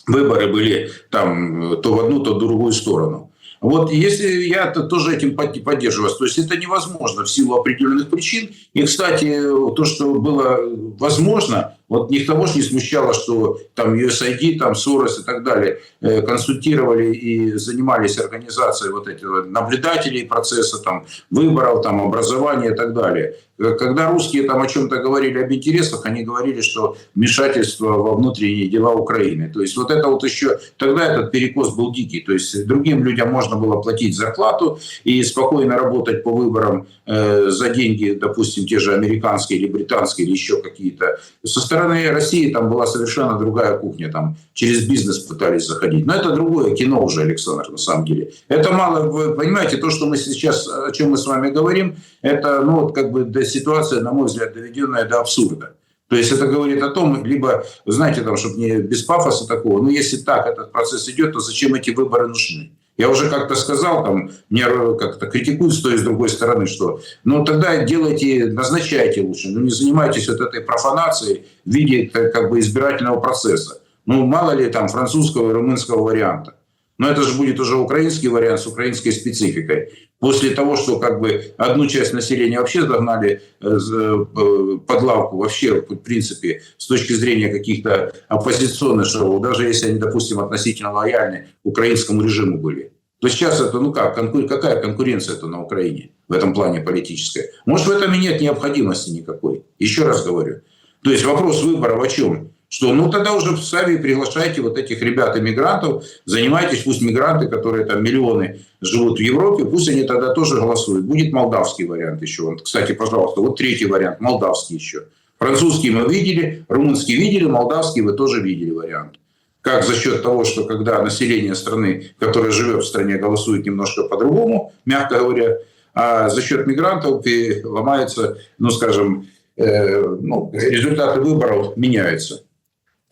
выборы были там то в одну, то в другую сторону. Вот если я тоже этим поддерживаю, то есть это невозможно в силу определенных причин. И, кстати, то, что было возможно, вот никого же не смущало, что там USAID, там Сорос и так далее консультировали и занимались организацией вот этого наблюдателей процесса там, выборов, там, образования и так далее. Когда русские там о чем-то говорили об интересах, они говорили, что вмешательство во внутренние дела Украины. То есть вот это вот еще, тогда этот перекос был дикий. То есть другим людям можно было платить зарплату и спокойно работать по выборам за деньги, допустим, те же американские или британские или еще какие-то. Со стороны России там была совершенно другая кухня, там через бизнес пытались заходить. Но это другое кино уже, Александр, на самом деле. Это мало, вы понимаете, то, что мы сейчас, о чем мы с вами говорим, это, ну, вот как бы ситуация, на мой взгляд, доведенная до абсурда. То есть это говорит о том, либо, знаете, там, чтобы не без пафоса такого, ну, если так этот процесс идет, то зачем эти выборы нужны? Я уже как-то сказал, там, меня как-то критикуют с той и с другой стороны, что, ну, тогда делайте, назначайте лучше, ну, не занимайтесь вот этой профанацией в виде, как бы, избирательного процесса. Ну, мало ли там французского и румынского варианта. Но это же будет уже украинский вариант с украинской спецификой. После того, что как бы одну часть населения вообще загнали под лавку, вообще, в принципе, с точки зрения каких-то оппозиционных шоу, даже если они, допустим, относительно лояльны украинскому режиму были. То сейчас это, ну как, какая конкуренция это на Украине в этом плане политическая? Может, в этом и нет необходимости никакой. Еще раз говорю. То есть вопрос выборов о чем? Что, ну, тогда уже сами приглашайте вот этих ребят-иммигрантов, занимайтесь, пусть мигранты, которые там миллионы живут в Европе, пусть они тогда тоже голосуют. Будет молдавский вариант еще. Вот, кстати, пожалуйста, вот третий вариант, молдавский еще. Французский мы видели, румынский видели, молдавский вы тоже видели вариант. Как за счет того, что когда население страны, которое живет в стране, голосует немножко по-другому, мягко говоря, а за счет мигрантов ломается, ну, скажем, результаты выборов меняются.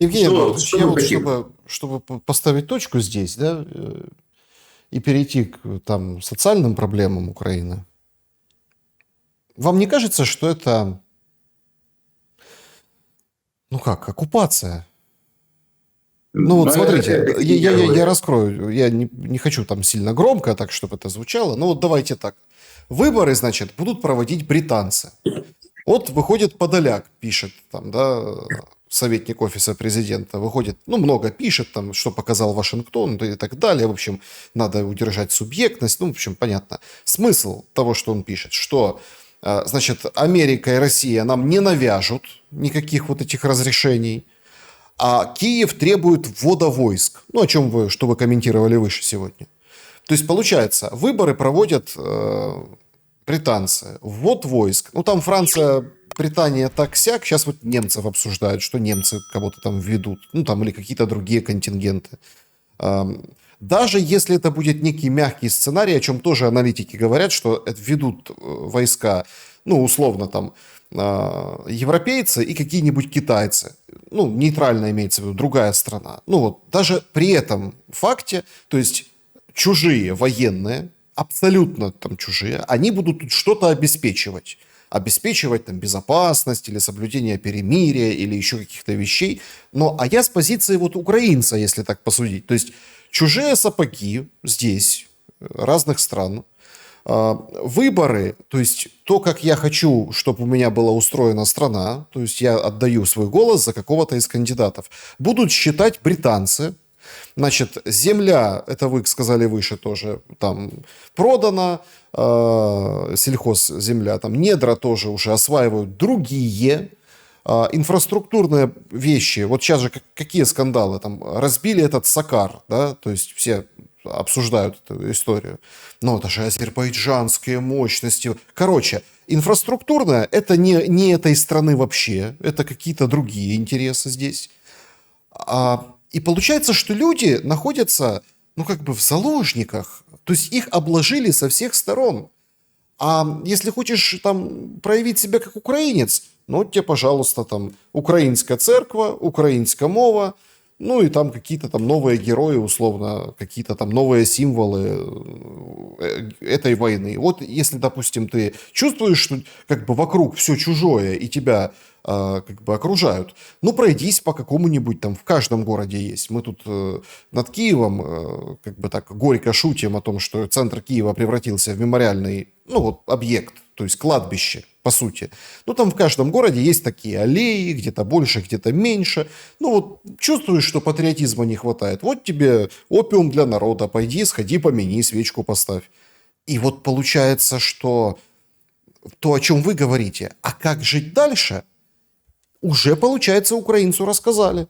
Евгений Эдуардович, я вот, чтобы поставить точку здесь, да, и перейти к там, социальным проблемам Украины, вам не кажется, что это, ну как, оккупация? Ну вот смотрите, я раскрою, я не хочу там сильно громко, так, чтобы это звучало, но вот давайте так. Выборы, значит, будут проводить британцы. Вот выходит Подоляк, пишет там, да, советник офиса президента, выходит, ну, много пишет, там, что показал Вашингтон и так далее. В общем, надо удержать субъектность. Ну, в общем, понятно. Смысл того, что он пишет, что, значит, Америка и Россия нам не навяжут никаких вот этих разрешений, а Киев требует ввода войск. Ну, о чем что вы комментировали выше сегодня. То есть, получается, выборы проводят британцы, ввод войск. Ну, там Франция, Британия так-сяк. Сейчас вот немцев обсуждают, что немцы кого-то там введут. Ну, там или какие-то другие контингенты. Даже если это будет некий мягкий сценарий, о чем тоже аналитики говорят, что введут войска, ну, условно, там, европейцы и какие-нибудь китайцы. Ну, нейтрально имеется в виду, другая страна. Ну, вот, даже при этом факте, то есть чужие военные, абсолютно там чужие, они будут тут что-то обеспечивать. Обеспечивать там безопасность или соблюдение перемирия или еще каких-то вещей. Но, а я с позиции вот украинца, если так посудить. То есть чужие сапоги здесь, разных стран, выборы, то есть то, как я хочу, чтобы у меня была устроена страна, то есть я отдаю свой голос за какого-то из кандидатов, будут считать британцы. Значит, земля, это вы сказали выше тоже, там продана, сельхозземля, там недра тоже уже осваивают другие, инфраструктурные вещи. Вот сейчас же какие скандалы, там разбили этот Сакар, да, то есть все обсуждают эту историю. Но это же азербайджанские мощности. Короче, инфраструктурное это не этой страны вообще, это какие-то другие интересы здесь. И получается, что люди находятся, ну, как бы в заложниках. То есть их обложили со всех сторон. А если хочешь там проявить себя как украинец, ну, тебе, пожалуйста, там украинская церковь, украинская мова, Ну и там какие-то там новые герои, условно, какие-то там новые символы этой войны. Вот если, допустим, ты чувствуешь, что как бы вокруг все чужое и тебя как бы окружают, ну пройдись по какому-нибудь там, в каждом городе есть. Мы тут над Киевом как бы так горько шутим о том, что центр Киева превратился в мемориальный, ну вот, объект, то есть кладбище, по сути. Ну, там в каждом городе есть такие аллеи, где-то больше, где-то меньше. Ну, вот чувствуешь, что патриотизма не хватает. Вот тебе опиум для народа. Пойди, сходи, помяни, свечку поставь. И вот получается, что то, о чем вы говорите, а как жить дальше, уже, получается, украинцу рассказали.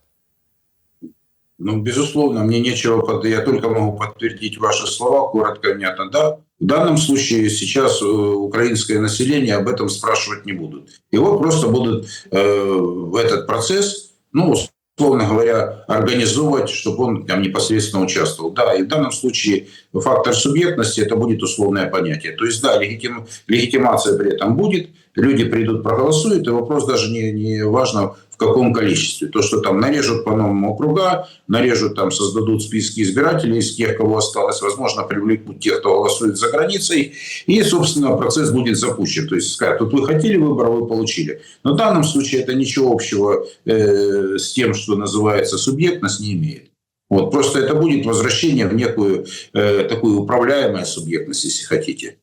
Ну, безусловно, мне нечего, я только могу подтвердить ваши слова, коротко и внятно. Да, в данном случае сейчас украинское население об этом спрашивать не будут. Его просто будут в этот процесс, ну, условно говоря, организовывать, чтобы он там непосредственно участвовал. Да, и в данном случае фактор субъектности – это будет условное понятие. То есть, да, легитимация при этом будет, люди придут, проголосуют, и вопрос даже не важно, в каком количестве. То, что там нарежут по новому округа, нарежут там, создадут списки избирателей из тех, кого осталось, возможно, привлекут тех, кто голосует за границей, и, собственно, процесс будет запущен. То есть скажут, тут вы хотели выборы, вы получили. Но в данном случае это ничего общего с тем, что называется субъектность, не имеет. Вот, просто это будет возвращение в некую такую управляемую субъектность, если хотите.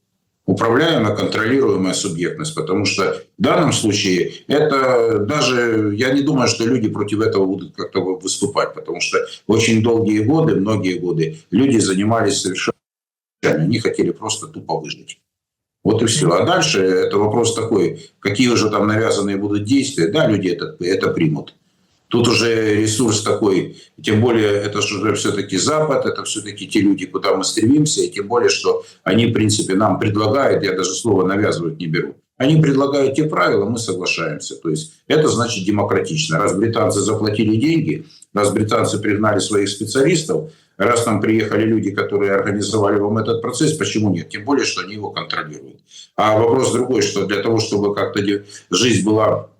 Управляемая, контролируемая субъектность, потому что в данном случае это даже, я не думаю, что люди против этого будут как-то выступать, потому что очень долгие годы, многие годы люди занимались совершенно, они хотели просто тупо выжить. Вот и все. А дальше это вопрос такой, какие уже там навязанные будут действия, да, люди это примут. Тут уже ресурс такой, тем более это же уже все-таки Запад, это все-таки те люди, куда мы стремимся, и тем более, что они, в принципе, нам предлагают, я даже слово навязывать не беру, они предлагают те правила, мы соглашаемся. То есть это значит демократично. Раз британцы заплатили деньги, раз британцы пригнали своих специалистов, раз там приехали люди, которые организовали вам этот процесс, почему нет? Тем более, что они его контролируют. А вопрос другой, что для того, чтобы как-то жизнь была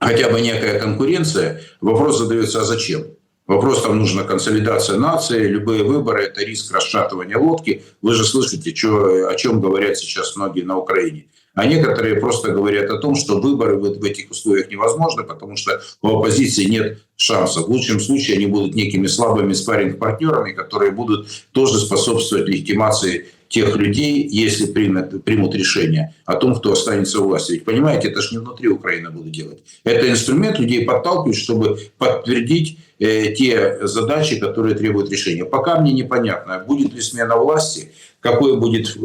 хотя бы некая конкуренция, вопрос задается, а зачем? Вопрос, там нужна консолидация нации, любые выборы – это риск расшатывания лодки. Вы же слышите, о чем говорят сейчас многие на Украине. А некоторые просто говорят о том, что выборы в этих условиях невозможны, потому что у оппозиции нет шансов. В лучшем случае они будут некими слабыми спарринг-партнерами, которые будут тоже способствовать легитимации тех людей, если примут решение о том, кто останется у власти. Ведь, понимаете, это же не внутри Украины будут делать. Это инструмент людей подталкивать, чтобы подтвердить те задачи, которые требуют решения. Пока мне непонятно, будет ли смена власти, какой будет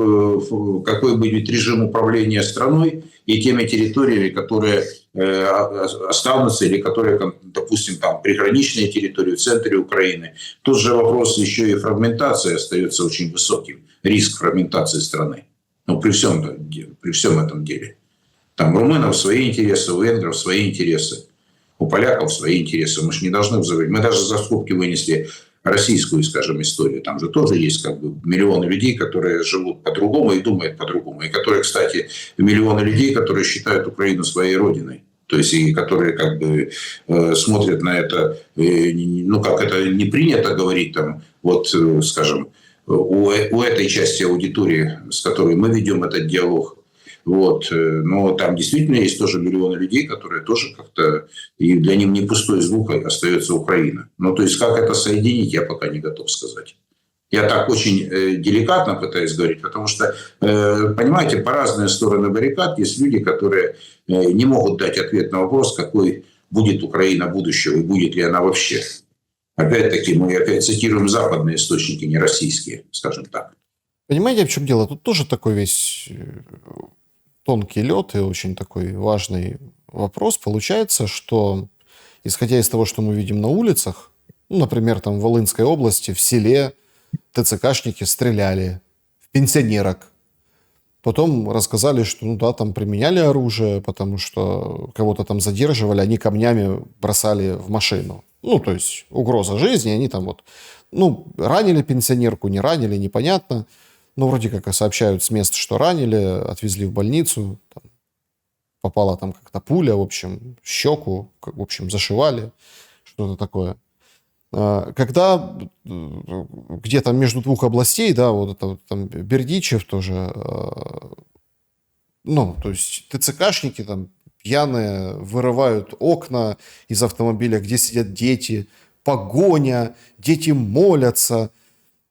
режим управления страной и теми территориями, которые останутся или которые, допустим, там приграничные территории в центре Украины. Тут же вопрос еще и фрагментации остается очень высоким. Риск фрагментации страны. Ну, при всем этом деле. Там у румынов свои интересы, у венгров свои интересы, у поляков свои интересы. Мы же не должны взрывать. Мы даже за скобки вынесли российскую, скажем, историю. Там же тоже есть как бы миллионы людей, которые живут по-другому и думают по-другому. И которые, кстати, миллионы людей, которые считают Украину своей родиной. То есть, и которые как бы смотрят на это, ну, как это не принято говорить, там, вот, скажем, у этой части аудитории, с которой мы ведем этот диалог. Вот. Но там действительно есть тоже миллионы людей, которые тоже как-то, и для них не пустой звук остается Украина. Ну, то есть, как это соединить, я пока не готов сказать. Я так очень деликатно пытаюсь говорить, потому что, понимаете, по разные стороны баррикад есть люди, которые не могут дать ответ на вопрос, какой будет Украина будущего и будет ли она вообще. Опять-таки, мы опять цитируем западные источники, не российские, скажем так. Понимаете, в чем дело? Тут тоже такой весь тонкий лед и очень такой важный вопрос. Получается, что, исходя из того, что мы видим на улицах, ну, например, там в Волынской области, в селе ТЦКшники стреляли в пенсионерок. Потом рассказали, что, ну да, там применяли оружие, потому что кого-то там задерживали, они камнями бросали в машину. Ну, то есть угроза жизни, они там вот, ну, ранили пенсионерку, не ранили, непонятно. Ну, вроде как сообщают с места, что ранили, отвезли в больницу, там, попала там как-то пуля, в общем, щеку, в общем, зашивали, что-то такое. Когда где-то между двух областей, да, вот это вот там Бердичев тоже, ну, то есть ТЦКшники там пьяные вырывают окна из автомобиля, где сидят дети, погоня, дети молятся.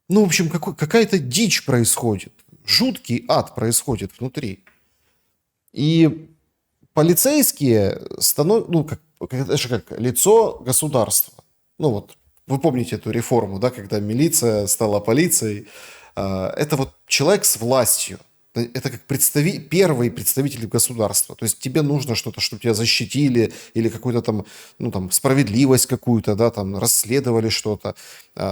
Ну, в общем, какая-то дичь происходит. Жуткий ад происходит внутри. И полицейские становятся, ну, это же как лицо государства. Ну, вот, вы помните эту реформу, да, когда милиция стала полицией. Это вот человек с властью. Это как первый представитель государства. То есть тебе нужно что-то, чтобы тебя защитили, или какую-то там, ну, там, справедливость какую-то, да, там, расследовали что-то.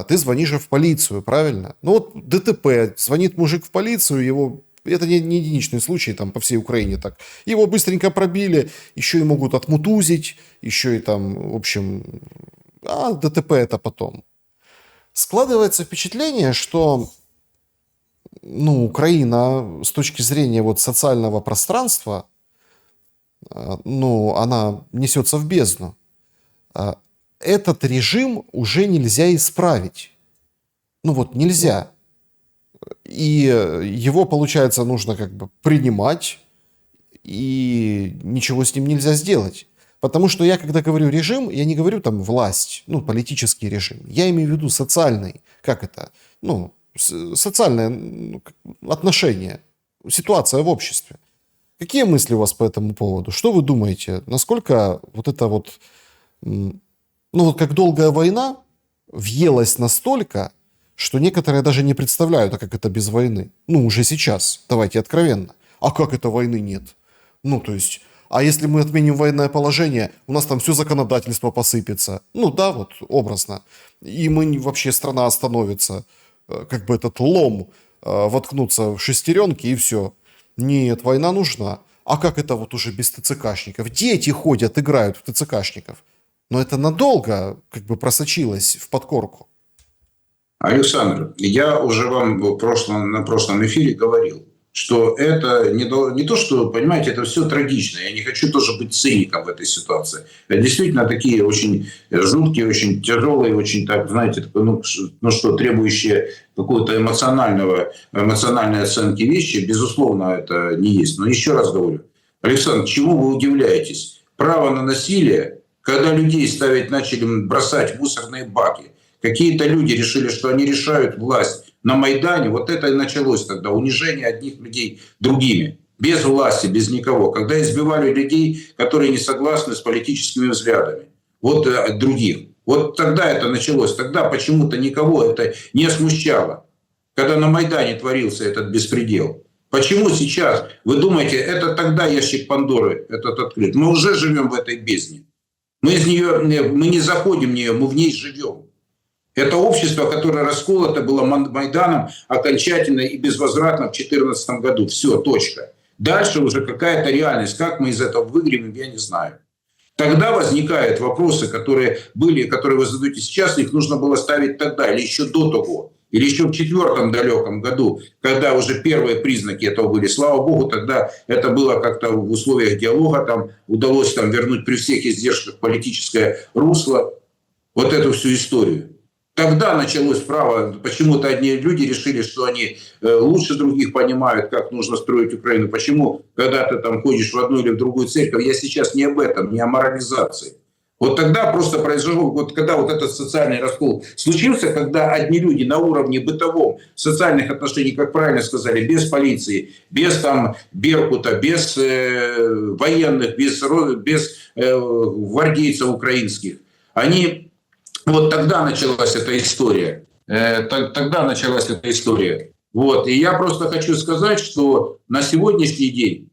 Ты звонишь в полицию, правильно? Ну, вот ДТП, звонит мужик в полицию, его... Это не единичный случай, там, по всей Украине так. Его быстренько пробили, еще и могут отмутузить, еще и там, в общем... А ДТП это потом. Складывается впечатление, что... Ну, Украина с точки зрения вот социального пространства, ну, она несется в бездну. Этот режим уже нельзя исправить. Ну вот нельзя. И его, получается, нужно как бы принимать, и ничего с ним нельзя сделать. Потому что я, когда говорю режим, я не говорю там власть, ну, политический режим. Я имею в виду социальный, как это, ну, социальное отношение, ситуация в обществе. Какие мысли у вас по этому поводу? Что вы думаете? Насколько вот это вот, ну вот как долгая война въелась настолько, что некоторые даже не представляют, а как это без войны? Ну, уже сейчас, давайте откровенно. А как это войны нет? Ну, то есть, а если мы отменим военное положение, у нас там все законодательство посыпется. Ну да, вот образно. И мы вообще, страна остановится. Как бы этот лом воткнуться в шестеренки и все. Нет, война нужна. А как это вот уже без ТЦКшников? Дети ходят, играют в ТЦКшников. Но это надолго как бы просочилось в подкорку. Александр, я уже вам на прошлом эфире говорил, что это не то, что, понимаете, это все трагично. Я не хочу тоже быть циником в этой ситуации. Это действительно такие очень жуткие, очень тяжелые, очень, так, знаете, что требующие какой-то эмоциональной оценки вещи. Безусловно, это не есть. Но еще раз говорю, Александр, чему вы удивляетесь? Право на насилие, когда людей начали бросать в мусорные баки, какие-то люди решили, что они решают власть на Майдане, вот это и началось тогда, унижение одних людей другими, без власти, без никого, когда избивали людей, которые не согласны с политическими взглядами, вот других. Вот тогда это началось, тогда почему-то никого это не смущало, когда на Майдане творился этот беспредел. Почему сейчас, вы думаете, это тогда ящик Пандоры этот открыт? Мы уже живем в этой бездне. Мы не заходим в нее, мы в ней живем. Это общество, которое расколото было Майданом окончательно и безвозвратно в 2014 году. Все, точка. Дальше уже какая-то реальность. Как мы из этого выгребем, я не знаю. Тогда возникают вопросы, которые вы задаете сейчас, их нужно было ставить тогда или еще до того. Или еще в 2004 далеком году, когда уже первые признаки этого были. Слава богу, тогда это было как-то в условиях диалога, там удалось вернуть при всех издержках политическое русло, вот эту всю историю. Тогда началось право, почему-то одни люди решили, что они лучше других понимают, как нужно строить Украину. Почему, когда ты там ходишь в одну или в другую церковь, я сейчас не об этом, не о морализации. Вот тогда просто произошел, вот когда вот этот социальный раскол случился, когда одни люди на уровне бытовом, социальных отношений, как правильно сказали, без полиции, без там Беркута, без военных, без гвардейцев украинских, они... Вот тогда началась эта история. Вот. И я просто хочу сказать, что на сегодняшний день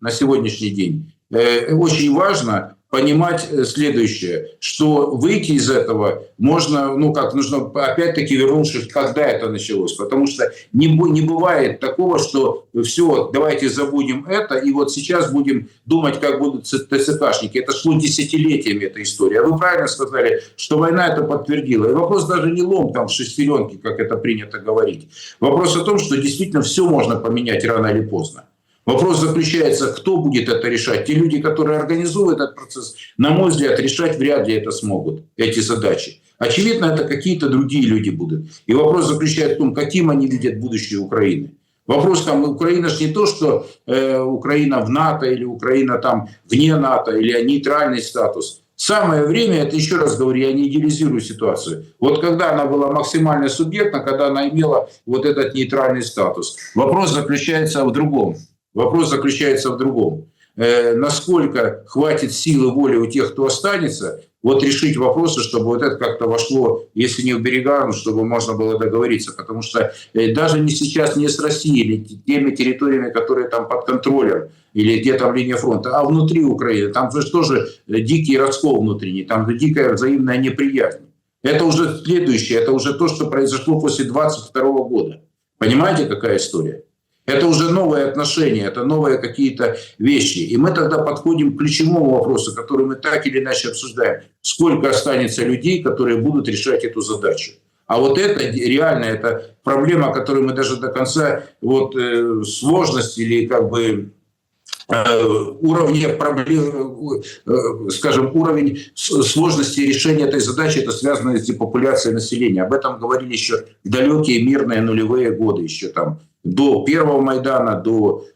очень важно понимать следующее, что выйти из этого можно, нужно опять-таки вернуться, когда это началось. Потому что не бывает такого, что все, давайте забудем это, и вот сейчас будем думать, как будут ТЦКшники. Это шло десятилетиями, эта история. Вы правильно сказали, что война это подтвердила. И вопрос даже не лом там в шестеренке, как это принято говорить. Вопрос о том, что действительно все можно поменять рано или поздно. Вопрос заключается, кто будет это решать. Те люди, которые организуют этот процесс, на мой взгляд, решать вряд ли это смогут, эти задачи. Очевидно, это какие-то другие люди будут. И вопрос заключается в том, каким они видят будущее Украины. Вопрос там, Украина же не то, что Украина в НАТО или Украина там вне НАТО или нейтральный статус. Самое время, это еще раз говорю, я не идеализирую ситуацию. Вот когда она была максимально субъектна, когда она имела вот этот нейтральный статус. Вопрос заключается в другом. Вопрос заключается в другом. Насколько хватит силы воли у тех, кто останется, вот решить вопросы, чтобы вот это как-то вошло, если не в берега, ну, чтобы можно было договориться. Потому что даже не сейчас, не с Россией или теми территориями, которые там под контролем, или где там линия фронта, а внутри Украины. Там же тоже дикий раскол внутренний, там же дикая взаимная неприязнь. Это уже следующее, это уже то, что произошло после 22 года. Понимаете, какая история? Это уже новые отношения, это новые какие-то вещи. И мы тогда подходим к ключевому вопросу, который мы так или иначе обсуждаем. Сколько останется людей, которые будут решать эту задачу? А вот это реально, это проблема, которую мы даже до конца сложности или как бы уровень сложности решения этой задачи, это связано с депопуляцией населения. Об этом говорили еще в далекие мирные нулевые годы, еще там до первого Майдана,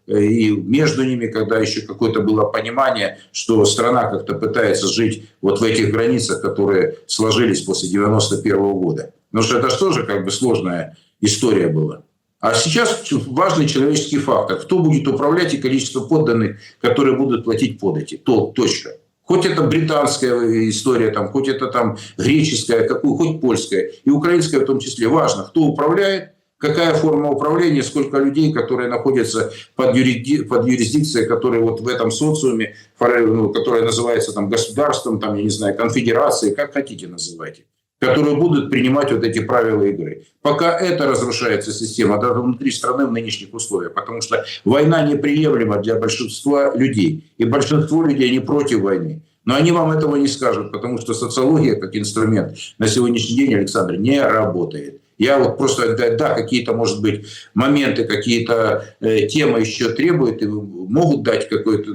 и между ними, когда еще какое-то было понимание, что страна как-то пытается жить вот в этих границах, которые сложились после 91 года. Потому что это же тоже как бы сложная история была. А сейчас важный человеческий фактор. Кто будет управлять и количество подданных, которые будут платить подати. Точка. Хоть это британская история, там, хоть это там греческая, хоть польская и украинская в том числе. Важно, кто управляет, какая форма управления, сколько людей, которые находятся под юрисдикцией, которые вот в этом социуме, которое называется там государством, там, я не знаю, конфедерацией, как хотите называйте, которые будут принимать вот эти правила игры. Пока это разрушается система, даже внутри страны в нынешних условиях, потому что война неприемлема для большинства людей. И большинство людей не против войны. Но они вам этого не скажут, потому что социология как инструмент на сегодняшний день, Александр, не работает. Я вот просто, да, какие-то, может быть, моменты, какие-то темы еще требуют и могут дать какой-то,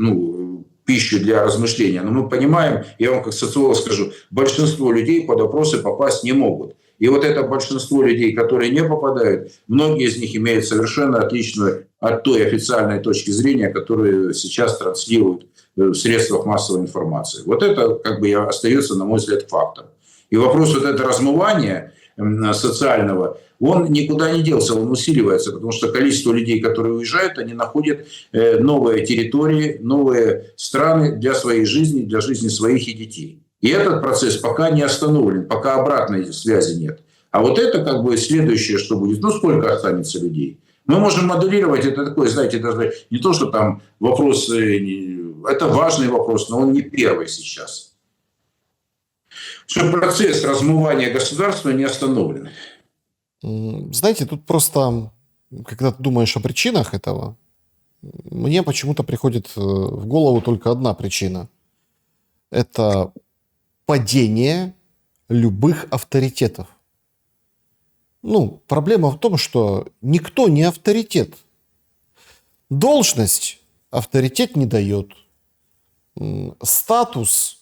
пищу для размышления. Но мы понимаем, я вам как социолог скажу, большинство людей под опросы попасть не могут. И вот это большинство людей, которые не попадают, многие из них имеют совершенно отличную от той официальной точки зрения, которую сейчас транслируют в средствах массовой информации. Вот это как бы остается, на мой взгляд, фактом. И вопрос вот это размывания социального, он никуда не делся, он усиливается, потому что количество людей, которые уезжают, они находят новые территории, новые страны для своей жизни, для жизни своих и детей. И этот процесс пока не остановлен, пока обратной связи нет. А вот это как бы следующее, что будет. Сколько останется людей? Мы можем моделировать, это такое, знаете, даже не то, что там вопрос, это важный вопрос, но он не первый сейчас. Что процесс размывания государства не остановлен. Знаете, тут просто, когда ты думаешь о причинах этого, мне почему-то приходит в голову только одна причина. Это падение любых авторитетов. Проблема в том, что никто не авторитет. Должность авторитет не дает. Статус,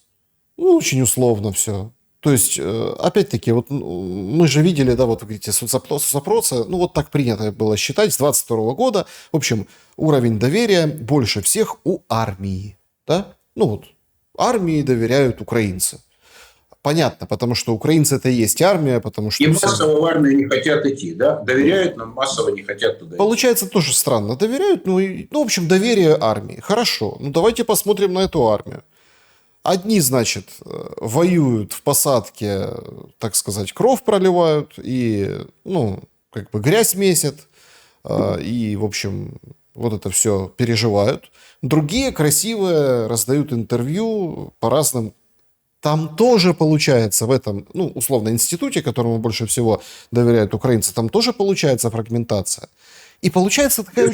очень условно все. То есть, опять-таки, вот мы же видели, да, вот вы говорите, соцопросы, вот так принято было считать с 22 года. В общем, уровень доверия больше всех у армии, да? Армии доверяют украинцы. Понятно, потому что украинцы это и есть армия, потому что... И массово в армию не хотят идти, да? Доверяют, но массово не хотят туда идти. Получается, тоже странно. Доверяют, в общем, доверие армии. Хорошо, давайте посмотрим на эту армию. Одни, значит, воюют в посадке, так сказать, кровь проливают и, грязь месят, и, в общем, вот это все переживают. Другие красивые раздают интервью по разным. Там тоже получается в этом, условно, институте, которому больше всего доверяют украинцы, там тоже получается фрагментация. И получается такая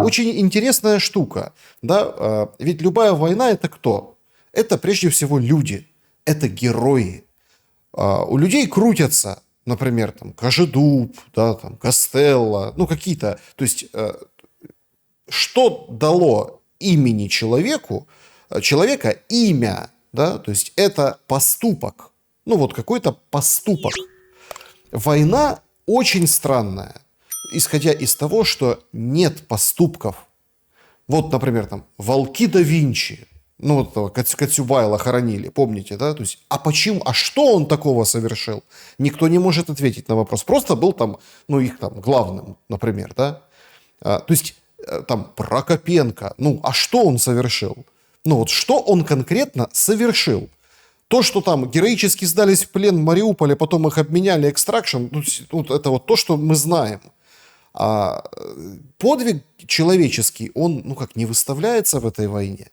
очень интересная штука. Да? Ведь любая война – это кто? Это прежде всего люди, это герои. У людей крутятся, например, там, Кожедуб, да, там, Костелло, какие-то. То есть что дало имени человека имя, да, то есть это поступок, ну вот какой-то поступок. Война очень странная, исходя из того, что нет поступков. Вот, например, там «Волки да Винчи», ну вот этого Коцюбайла хоронили, помните, да? То есть, а почему, а что он такого совершил? Никто не может ответить на вопрос. Просто был там, ну их там главным, например, да? То есть там Прокопенко, ну а что он совершил? Ну вот что он конкретно совершил? То, что там героически сдались в плен в Мариуполе, потом их обменяли экстракшн, ну, это вот то, что мы знаем. А подвиг человеческий, он, ну как, не выставляется в этой войне.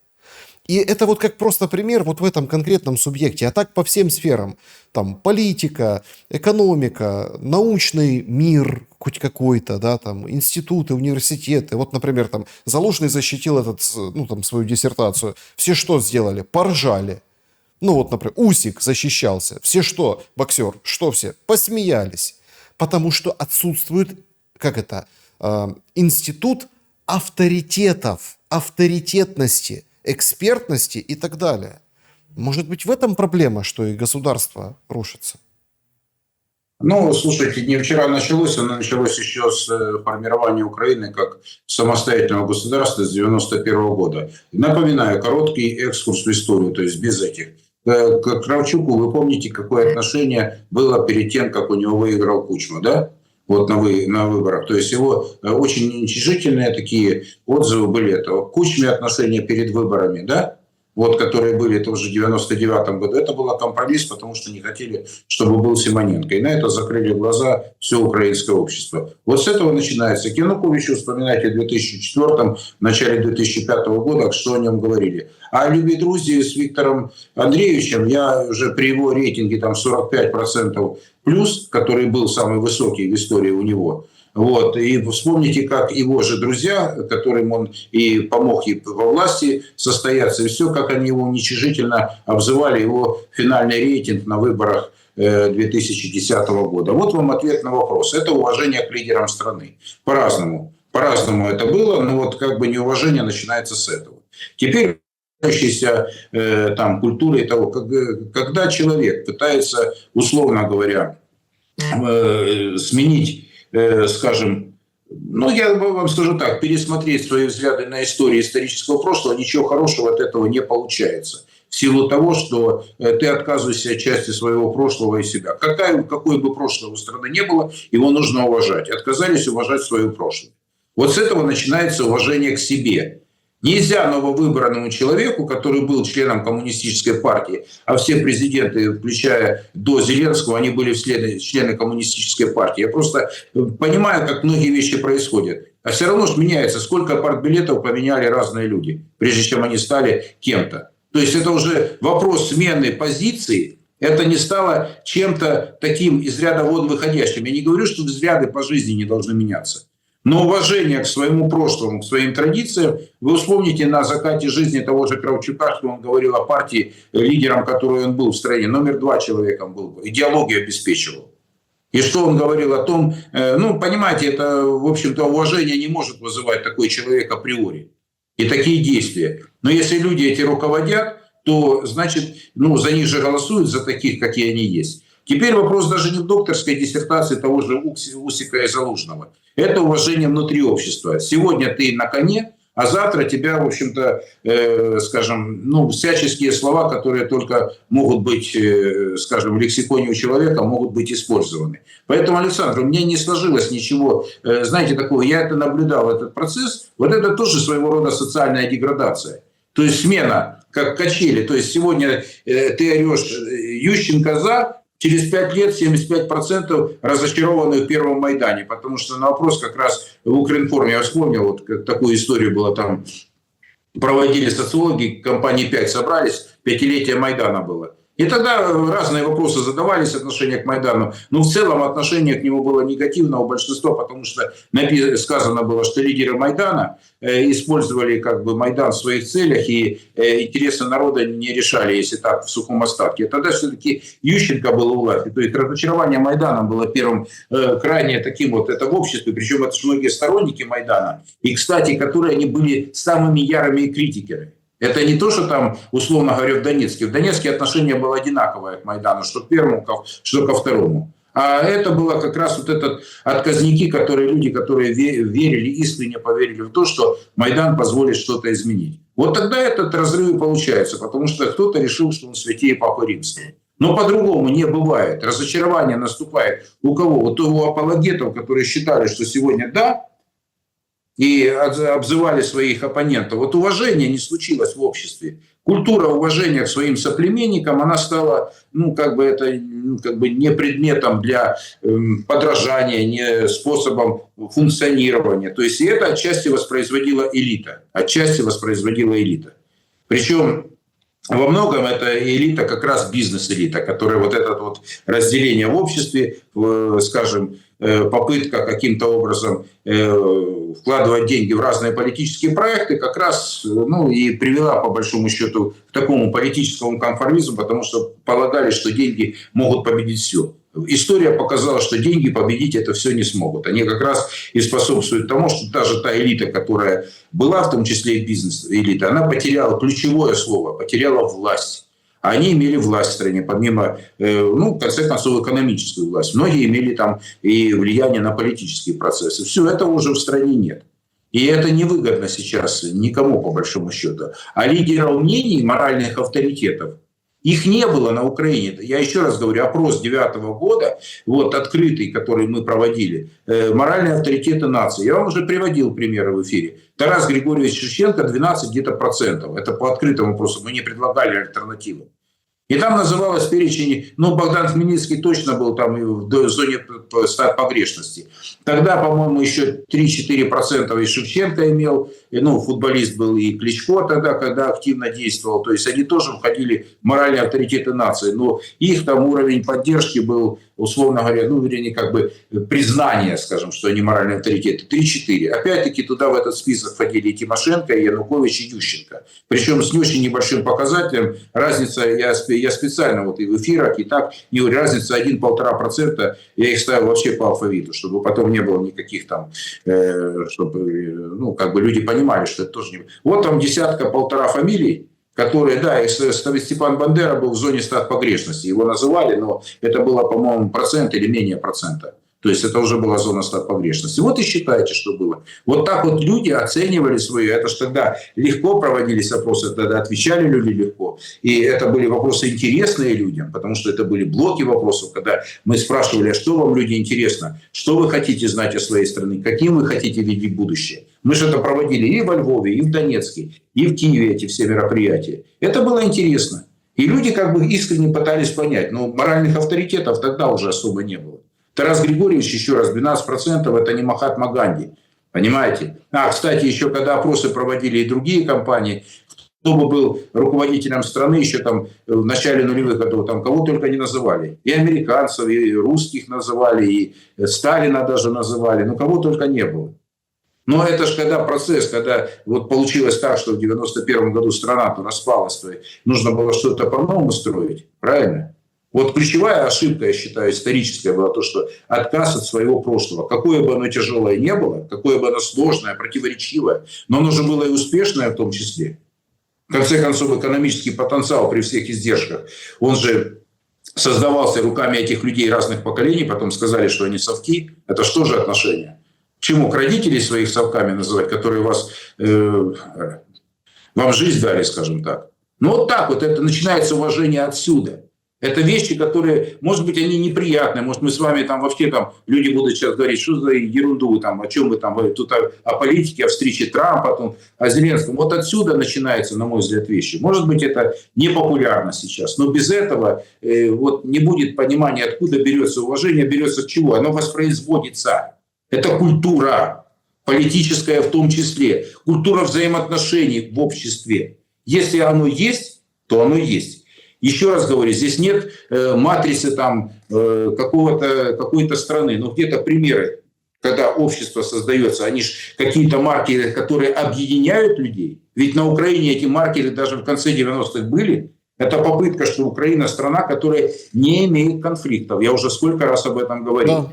И это вот как просто пример вот в этом конкретном субъекте, а так по всем сферам. Там политика, экономика, научный мир хоть какой-то, да, там институты, университеты. Вот, например, там Залужный защитил ну, там, свою диссертацию. Все что сделали? Поржали. Ну вот, например, Усик защищался. Все что? Боксер. Что все? Посмеялись. Потому что отсутствует, институт авторитетов, авторитетности, экспертности и так далее. Может быть, в этом проблема, что и государство рушится? Ну, слушайте, не вчера началось, оно началось еще с формирования Украины как самостоятельного государства с 91 года. Напоминаю, короткий экскурс в историю, то есть без этих. К Кравчуку, вы помните, какое отношение было перед тем, как у него выиграл Кучма, да? Вот на выборах. То есть его очень уничижительные такие отзывы были. Это к Кучме отношения перед выборами, да? Вот, которые были тоже в 99 году, это был компромисс, потому что не хотели, чтобы был Симоненко. И на это закрыли глаза все украинское общество. Вот с этого начинается. К Януковичу, вспоминайте, в 2004, в начале 2005 года, что о нем говорили. А любви друзья с Виктором Андреевичем, я уже при его рейтинге там 45% плюс, который был самый высокий в истории у него, вот. И вспомните, как его же друзья, которым он и помог и во власти состояться, и все, как они его уничижительно обзывали, его финальный рейтинг на выборах 2010 года. Вот вам ответ на вопрос. Это уважение к лидерам страны. По-разному. По-разному это было, но вот как бы неуважение начинается с этого. Теперь там культурой того, когда человек пытается, условно говоря, сменить, скажем, ну, я вам скажу так, пересмотреть свои взгляды на историю исторического прошлого, ничего хорошего от этого не получается. В силу того, что ты отказываешься от части своего прошлого и себя. Какое бы прошлое у страны не было, его нужно уважать. Отказались уважать свое прошлое. Вот с этого начинается уважение к себе. Нельзя нововыбранному человеку, который был членом коммунистической партии, а все президенты, включая до Зеленского, они были члены коммунистической партии. Я просто понимаю, как многие вещи происходят. А все равно же меняется, сколько партбилетов поменяли разные люди, прежде чем они стали кем-то. То есть это уже вопрос смены позиции. Это не стало чем-то таким из ряда вон выходящим. Я не говорю, что взгляды по жизни не должны меняться. Но уважение к своему прошлому, к своим традициям, вы вспомните на закате жизни того же Кравчука, что он говорил о партии, лидером которой он был в стране, номер 2 человеком был, идеологию обеспечивал. И что он говорил о том, ну, понимаете, это, в общем-то, уважение не может вызывать такой человек априори. И такие действия. Но если люди эти руководят, то, значит, ну, за них же голосуют, за таких, какие они есть. Теперь вопрос даже не в докторской диссертации того же Усика и Залужного. Это уважение внутри общества. Сегодня ты на коне, а завтра тебя, в общем-то, скажем, ну, всяческие слова, которые только могут быть, скажем, в лексиконе у человека, могут быть использованы. Поэтому, Александр, у меня не сложилось ничего, знаете, такого. Я это наблюдал, этот процесс. Вот это тоже своего рода социальная деградация. То есть смена, как качели. То есть сегодня ты орешь Ющенко за, через 5 лет 75% разочарованы в Первом Майдане, потому что на вопрос как раз в Укринформе, я вспомнил, вот такую историю было, там проводили социологи, компании 5 собрались, 5-летие Майдана было. И тогда разные вопросы задавались, отношение к Майдану. Но в целом отношение к нему было негативного большинства, потому что сказано было, что лидеры Майдана использовали как бы Майдан в своих целях, и интересы народа не решали, если так, в сухом остатке. И тогда все-таки Ющенко был у власти. То есть разочарование Майданом было первым крайне таким вот это в обществе, причем это многие сторонники Майдана, и, кстати, которые они были самыми ярыми критиками. Это не то, что там, условно говоря, в Донецке. В Донецке отношение было одинаковое к Майдану, что к первому, что ко второму. А это было как раз вот этот отказники, люди, которые верили, искренне поверили в то, что Майдан позволит что-то изменить. Вот тогда этот разрыв и получается, потому что кто-то решил, что он святее Папы Римского. Но по-другому не бывает. Разочарование наступает у кого? Вот у апологетов, которые считали, что сегодня да, и обзывали своих оппонентов. Вот уважение не случилось в обществе. Культура уважения к своим соплеменникам, она стала, не предметом для подражания, не способом функционирования. То есть и это отчасти воспроизводила элита. Причем во многом это элита, как раз бизнес-элита, которая вот это вот разделение в обществе, скажем, попытка каким-то образом вкладывать деньги в разные политические проекты, как раз и привела, по большому счету, к такому политическому конформизму, потому что полагали, что деньги могут победить все. История показала, что деньги победить это все не смогут. Они как раз и способствуют тому, что даже та элита, которая была, в том числе и бизнес-элита, она потеряла ключевое слово, потеряла власть. Они имели власть в стране, помимо, в конце концов, экономическую власть. Многие имели там и влияние на политические процессы. Все этого уже в стране нет. И это невыгодно сейчас никому, по большому счету. А лидеров мнений, моральных авторитетов, их не было на Украине. Я еще раз говорю, опрос 2009 года, вот открытый, который мы проводили, моральные авторитеты нации. Я вам уже приводил примеры в эфире. Тарас Григорьевич Шевченко 12 где-то процентов. Это по открытому опросу. Мы не предлагали альтернативы. И там называлось перечень, Богдан Хмельницкий точно был там в зоне погрешности. Тогда, по-моему, еще 3-4% и Шевченко имел, футболист был и Кличко тогда, когда активно действовал. То есть они тоже входили в моральные авторитеты нации. Но их там уровень поддержки был, условно говоря, признание, скажем, что они моральные авторитеты, 3-4. Опять-таки туда в этот список входили и Тимошенко, и Янукович, и Ющенко. Причем с не очень небольшим показателем. Разница, я специально и в эфирах, и так, не говорю, разница 1-1,5%, я их ставил вообще по алфавиту, чтобы потом не было никаких там, чтобы, люди понимали, что это тоже не... Вот там 10-1,5 фамилий, которые, да, Степан Бандера был в зоне стат погрешности, его называли, но это было, по-моему, 1% или менее процента. То есть это уже была зона стат погрешности. Вот и считайте, что было. Вот так вот люди оценивали свое. Это же тогда легко проводились опросы, тогда отвечали люди легко. И это были вопросы интересные людям, потому что это были блоки вопросов, когда мы спрашивали, а что вам, люди, интересно, что вы хотите знать о своей стране, каким вы хотите видеть будущее. Мы же это проводили и во Львове, и в Донецке, и в Киеве, эти все мероприятия. Это было интересно. И люди искренне пытались понять, но моральных авторитетов тогда уже особо не было. Тарас Григорьевич, еще раз, 12% это не Махатма Ганди. Понимаете? Кстати, еще когда опросы проводили и другие компании, кто бы был руководителем страны еще там в начале нулевых годов, там кого только не называли. И американцев, и русских называли, и Сталина даже называли, но кого только не было. Но это же когда процесс, когда вот получилось так, что в 91 году страна-то распалась, то нужно было что-то по-новому строить, правильно? Вот ключевая ошибка, я считаю, историческая была то, что отказ от своего прошлого. Какое бы оно тяжелое не было, какое бы оно сложное, противоречивое, но оно же было и успешное в том числе. В конце концов, экономический потенциал при всех издержках, он же создавался руками этих людей разных поколений, потом сказали, что они совки. Это что же отношение? К чему? К родителей своих совками называть, которые вам жизнь дали, скажем так. Вот так вот, это начинается уважение отсюда. Это вещи, которые, может быть, они неприятные. Может, мы с вами там вообще люди будут сейчас говорить, что за ерунду вы там, о чем вы там, тут о политике, о встрече Трампа, о Зеленском. Вот отсюда начинается, на мой взгляд, вещи. Может быть, это не популярно сейчас, но без этого не будет понимания, откуда берется уважение, берется к чему. Оно воспроизводится. Это культура, политическая в том числе, культура взаимоотношений в обществе. Если оно есть, то оно есть. Еще раз говорю, здесь нет матрицы там какой-то страны. Но где-то примеры, когда общество создается, они же какие-то маркеры, которые объединяют людей. Ведь на Украине эти маркеры даже в конце 90-х были. Это попытка, что Украина страна, которая не имеет конфликтов. Я уже сколько раз об этом говорил. Да.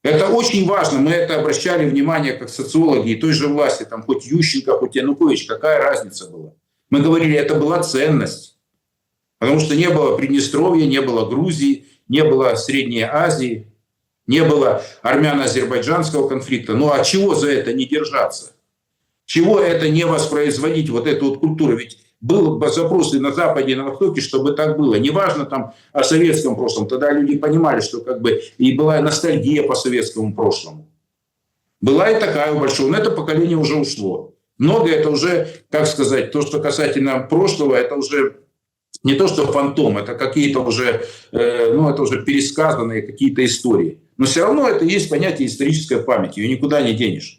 Это очень важно. Мы это обращали внимание как социологи и той же власти, там хоть Ющенко, хоть Янукович, какая разница была. Мы говорили, это была ценность. Потому что не было Приднестровья, не было Грузии, не было Средней Азии, не было армяно-азербайджанского конфликта. Ну а чего за это не держаться? Чего это не воспроизводить, вот эту вот культуру? Ведь был запрос и на Западе, и на Востоке, чтобы так было. Неважно там о советском прошлом. Тогда люди понимали, что как бы и была ностальгия по советскому прошлому. Была и такая у большого. Но это поколение уже ушло. Многое это уже, как сказать, то, что касательно прошлого, это уже не то, что фантом, это какие-то уже, это уже пересказанные какие-то истории. Но все равно это есть понятие исторической памяти, ее никуда не денешь.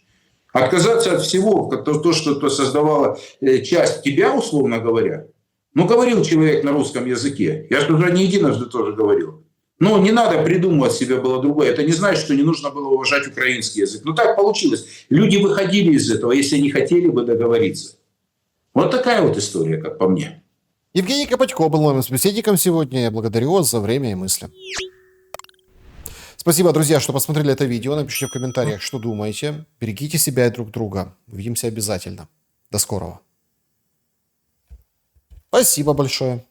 Отказаться от всего, то, что создавало часть тебя, условно говоря. Ну, говорил человек на русском языке. Я же уже не единожды тоже говорил. Но не надо придумывать себе было другое. Это не значит, что не нужно было уважать украинский язык. Ну, так получилось. Люди выходили из этого, если они хотели бы договориться. Вот такая вот история, как по мне. Евгений Копатько был моим собеседником сегодня. Я благодарю вас за время и мысли. Спасибо, друзья, что посмотрели это видео. Напишите в комментариях, что думаете. Берегите себя и друг друга. Увидимся обязательно. До скорого. Спасибо большое.